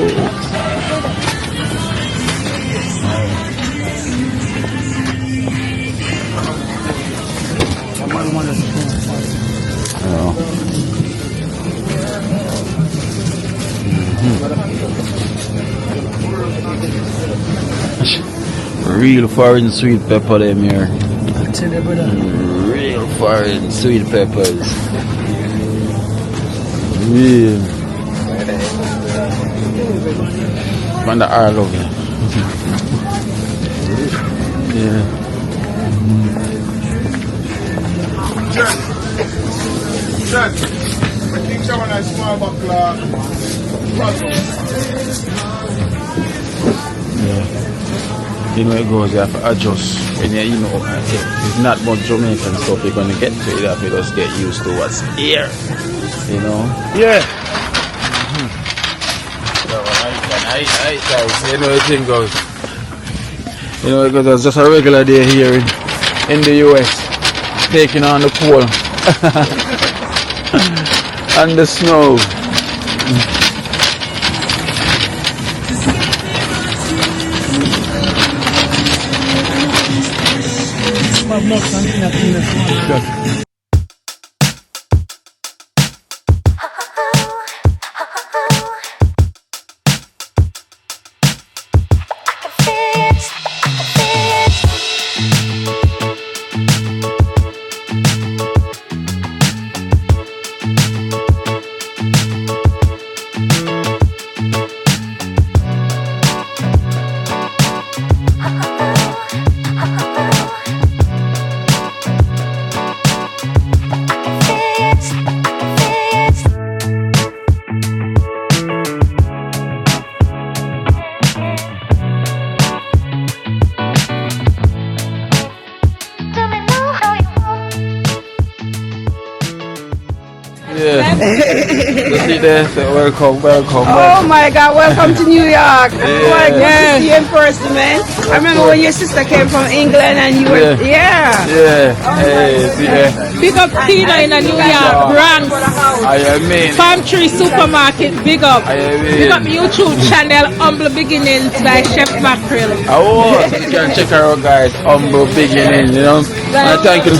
Real foreign sweet pepper them here. Real foreign sweet peppers. Real. Man, the I love it. Yeah. Check. I think someone has small buckler. Yeah. You know it goes, you have to adjust. When you know, it's not much Jamaican stuff you're gonna get to. You have to just get used to what's here. You know? Yeah. You know the thing goes. You know, because it's just a regular day here in the US, taking on the cold and the snow. Yeah. You see there? So welcome. Oh my God, welcome to New York. Oh my God, to see you in person, man. I remember when your sister came from England and you were, Yeah. Hey, see there? Big up Tina in New York, Bronx. I mean. Farm Tree Supermarket, big up. Big up YouTube channel, Humble Beginnings by Chef Mackerel. Oh, you can check her out, guys. Humble Beginnings, you know. Thank you.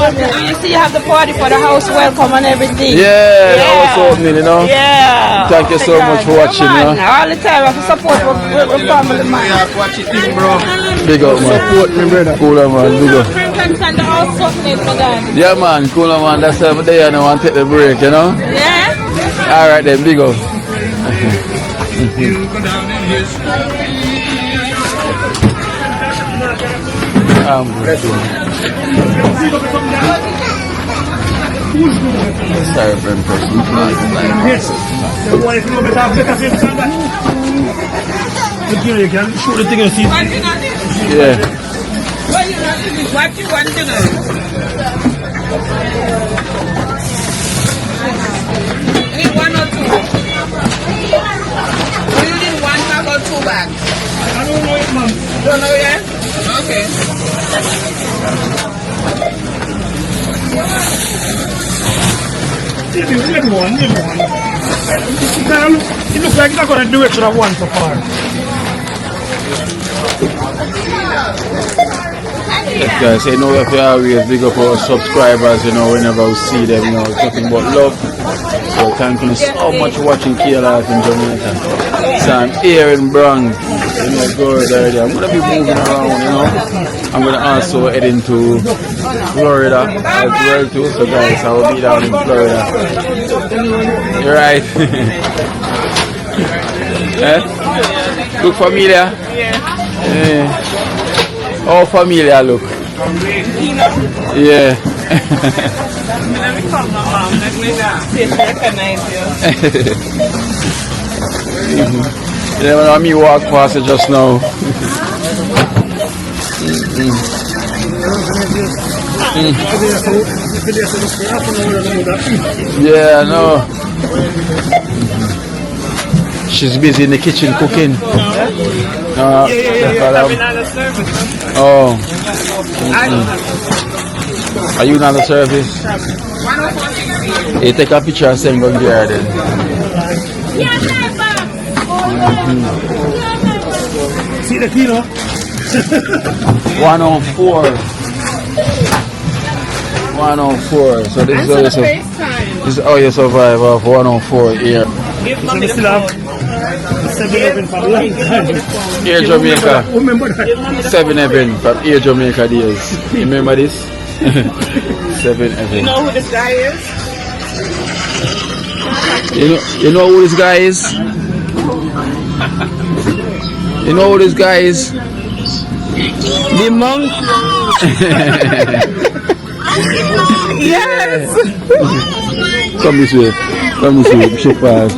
You see, you have the party for the house welcome and everything. Yeah, the house opening, you know. Yeah. Thank you so much for watching, you know. All the time, I have to support my family, man. Watch it, bro. Big up, man. Support me, brother. Cooler, man. Big up. Yeah, man. Cooler, man. That's the day I want to take the break, you know. Yeah. All right, then. Big up. Sorry for person. Yes. The wife will be better things than that. You can shoot the thing and see. Yeah. What you want to do? Need one or two? You need one bag or two bags? I don't know it, man. Don't know yet? Okay. Maybe one. It looks like it's not going to do it to that one so far. Yes, guys, you know, if you always big up our subscribers, you know, whenever we see them, you know, it's nothing but love. So thank you so much for watching KLF in Jamaica. So I'm here in Bronx, you know, girls already. I'm going to be moving around, you know. I'm going to also head into Florida as well too. So guys, I will be down in Florida. You're right. Eh? Look familiar? Yeah. Oh, familiar look. Yeah. Let me come now, Mom. Let me recognize you. Yeah, when I walk past it just now. Yeah, I know. She's busy in the kitchen cooking. Oh. Are you not the service? You take a picture and send them there then. 104. 104. So this is how you survive off 104 here. Here Jamaica. 7-Eleven from here Jamaica days. Remember this? 7-Eleven. You know who this guy is? You know who this guy is? You know who this guy is? The monk? Yes! Come this way. Show fast.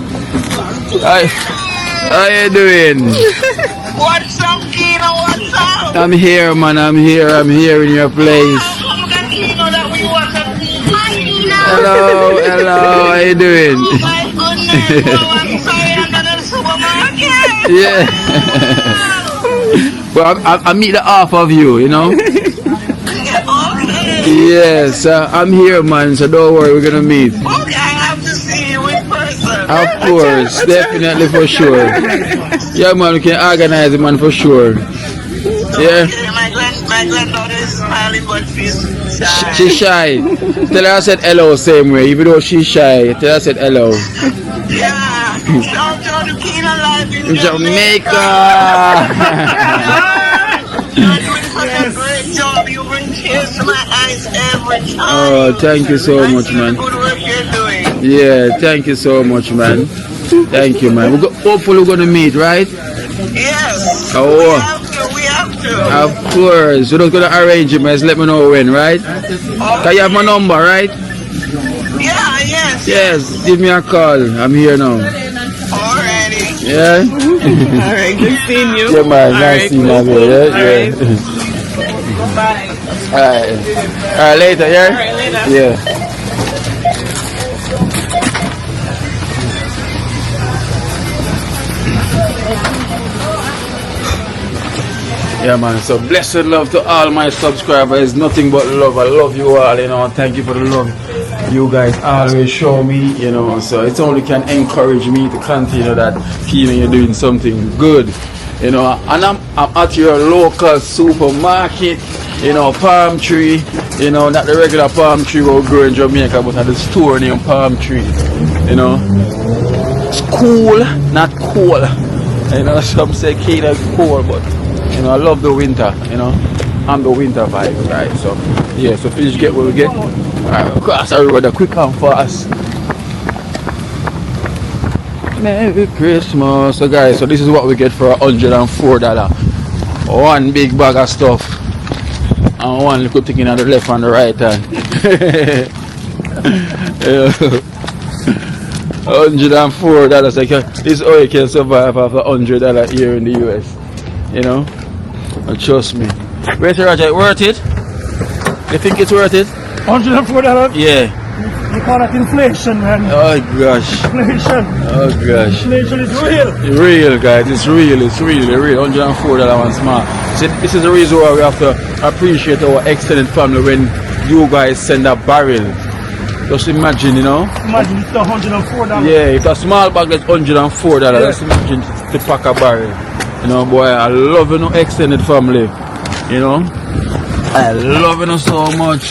Hi. How you doing? What's up, Kino? What's up? I'm here, man. I'm here in your place. Hello. How you doing? Oh my goodness, bro, I'm sorry I'm not in the supermarket. Yeah. Well, I meet the half of you, you know. Yes, I'm here, man. So don't worry, we're gonna meet. Okay, I have to see you in person. Of course, definitely for sure. Yeah, man, we can organize it, man, for sure. Yeah. Okay, my granddaughter is smiling, but she's shy. She's shy. Tell her I said hello same way. Even though she's shy, tell her I said hello. Yeah. Don't tell the Kino life in Jamaica. You're doing such a great job. You bring tears to my eyes every time. Oh, thank you so much, man. Good work you're doing. Yeah, thank you so much, man. Thank you, man. Hopefully we're gonna meet, right? Yes. Oh. We have to. Of course. We're just gonna arrange it, man. Just let me know when, right? Can you have my number, right? Yeah, yes. Yes, give me a call. I'm here now. Alrighty. Yeah? Alright, good seeing you. Yeah, man. Nice seeing you, man. Yeah. Bye. Alright, later, yeah? Alright, later. Yeah. Yeah, man. So blessed love to all my subscribers. Nothing but love. I love you all, you know. Thank you for the love you guys always show me, you know. So it only can encourage me to continue that feeling you're doing something good, you know. And I'm at your local supermarket, you know, Palm Tree, you know, not the regular palm tree we grow in Jamaica, but at the store named Palm Tree, you know. It's cool, not cool, you know. Some say kind of cool, but you know, I love the winter, you know. I'm the winter vibe, right? So yeah, so fish get what we get. Alright, across the road quick and fast. Merry Christmas. So guys, so this is what we get for $104. One big bag of stuff and one little thing on the left and the right hand. $104. Like, this is how you can survive off $100 here in the US, you know. And trust me. Wait, Roger, worth it? You think it's worth it? $104? Yeah. You call that inflation, man. Oh gosh. Inflation. Oh gosh. Inflation is real. It's real, guys. It's real. It's really real. $104 one small. See, this is the reason why we have to appreciate our extended family when you guys send a barrel. Just imagine, you know. Imagine it's $104. Yeah, if a small bag that's $104, yeah. Just imagine to pack a barrel. You know, boy, I love you, extended family. You know, I love you so much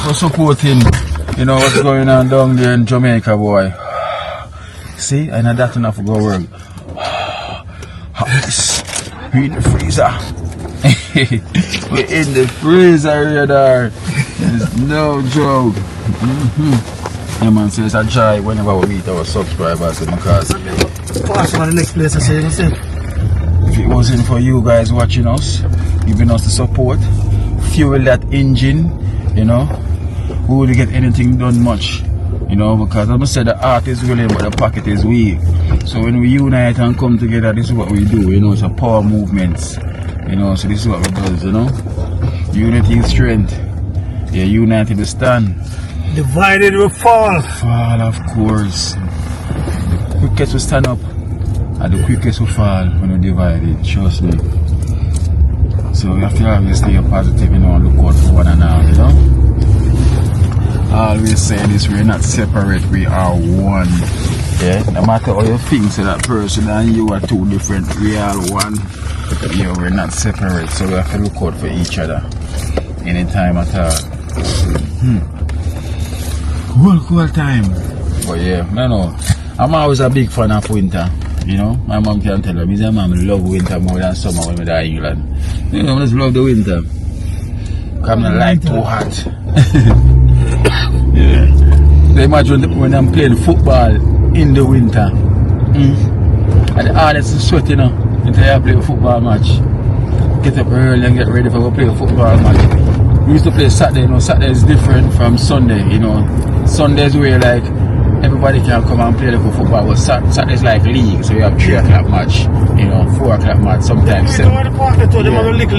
for supporting, you know, what's going on down there in Jamaica, boy. See, I know that's enough to go work. We're in the freezer. We're in the freezer here, there. It's no joke. Yeah, man, so it's a joy whenever we meet our subscribers in the cars. Pass on the next place, I say. If it wasn't for you guys watching us, giving us the support, fuel that engine, you know, we wouldn't get anything done much, you know, because I'm said the art is willing but the pocket is weak. So when we unite and come together, this is what we do, you know. It's a power movement, you know. So this is what we do, you know. Unity is strength. Yeah, united we stand. Divided we fall. Fall, of course. The quickest we stand up and the quickest we fall when we divide it, trust me. So we have to always stay positive, you know, and look out for one another, you know. I always say this, we're not separate, we are one. Yeah, no matter how you think, so that person and you are two different, we are one. Yeah, we're not separate, so we have to look out for each other anytime at all. Cool time. But yeah, no, I'm always a big fan of winter. You know, my mom can tell me, my mom love winter more than summer when we die in England. You know, I just love the winter. I'm not like too hot. Yeah. So imagine when I'm playing football in the winter. And the hardest is sweat, you know, until I play a football match. Get up early and get ready for play a football match. We used to play Saturday, you know. Saturday is different from Sunday, you know. Sundays where like everybody can come and play local football, but Saturday's like league, so you have 3 o'clock match, you know, 4 o'clock match, sometimes 7.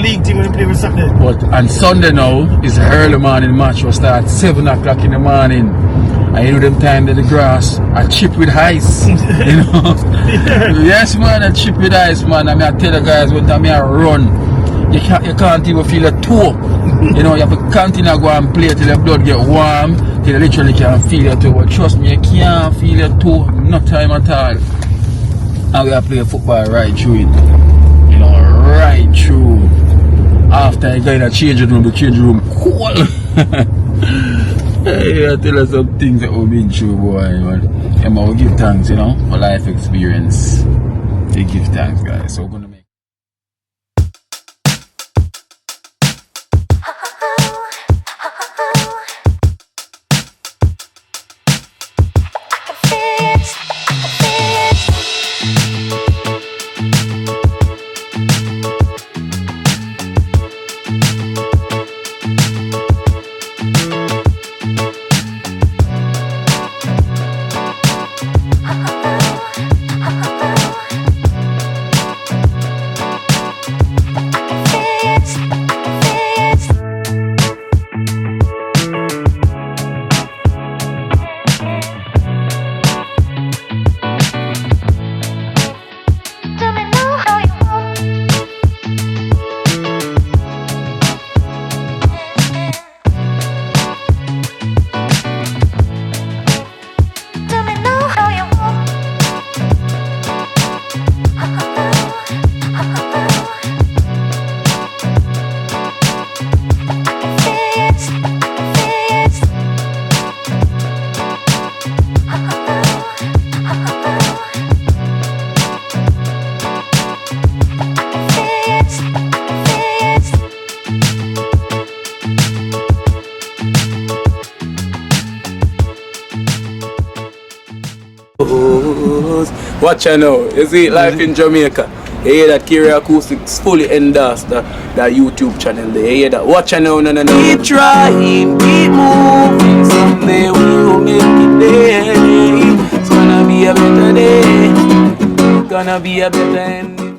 League team when they play with Saturday. But on Sunday now is early morning match. We start 7 o'clock in the morning. And you know them time that the grass are chip with ice. You know? Yes man, a chip with ice, man. I mean I tell the guys when time I run, you can't even feel a toe. You know, you have to continue to go and play till the blood get warm, till you literally can feel your toe. But trust me, you can't feel your toe, no time at all. And we have to play football right through it. You know, right through. After you go in the changing room cool. Hey, I tell us some things that we've been through, boy. But yeah, man, we give thanks, you know, for life experience. We give thanks, guys. So we're gonna make Watch out now. You see life in Jamaica. You hear that Kerry Acoustics fully endorsed that YouTube channel there. You hear that? Watch out now, no. Keep trying, keep moving. Someday we will make it there. It's gonna be a better day. Gonna be a better end.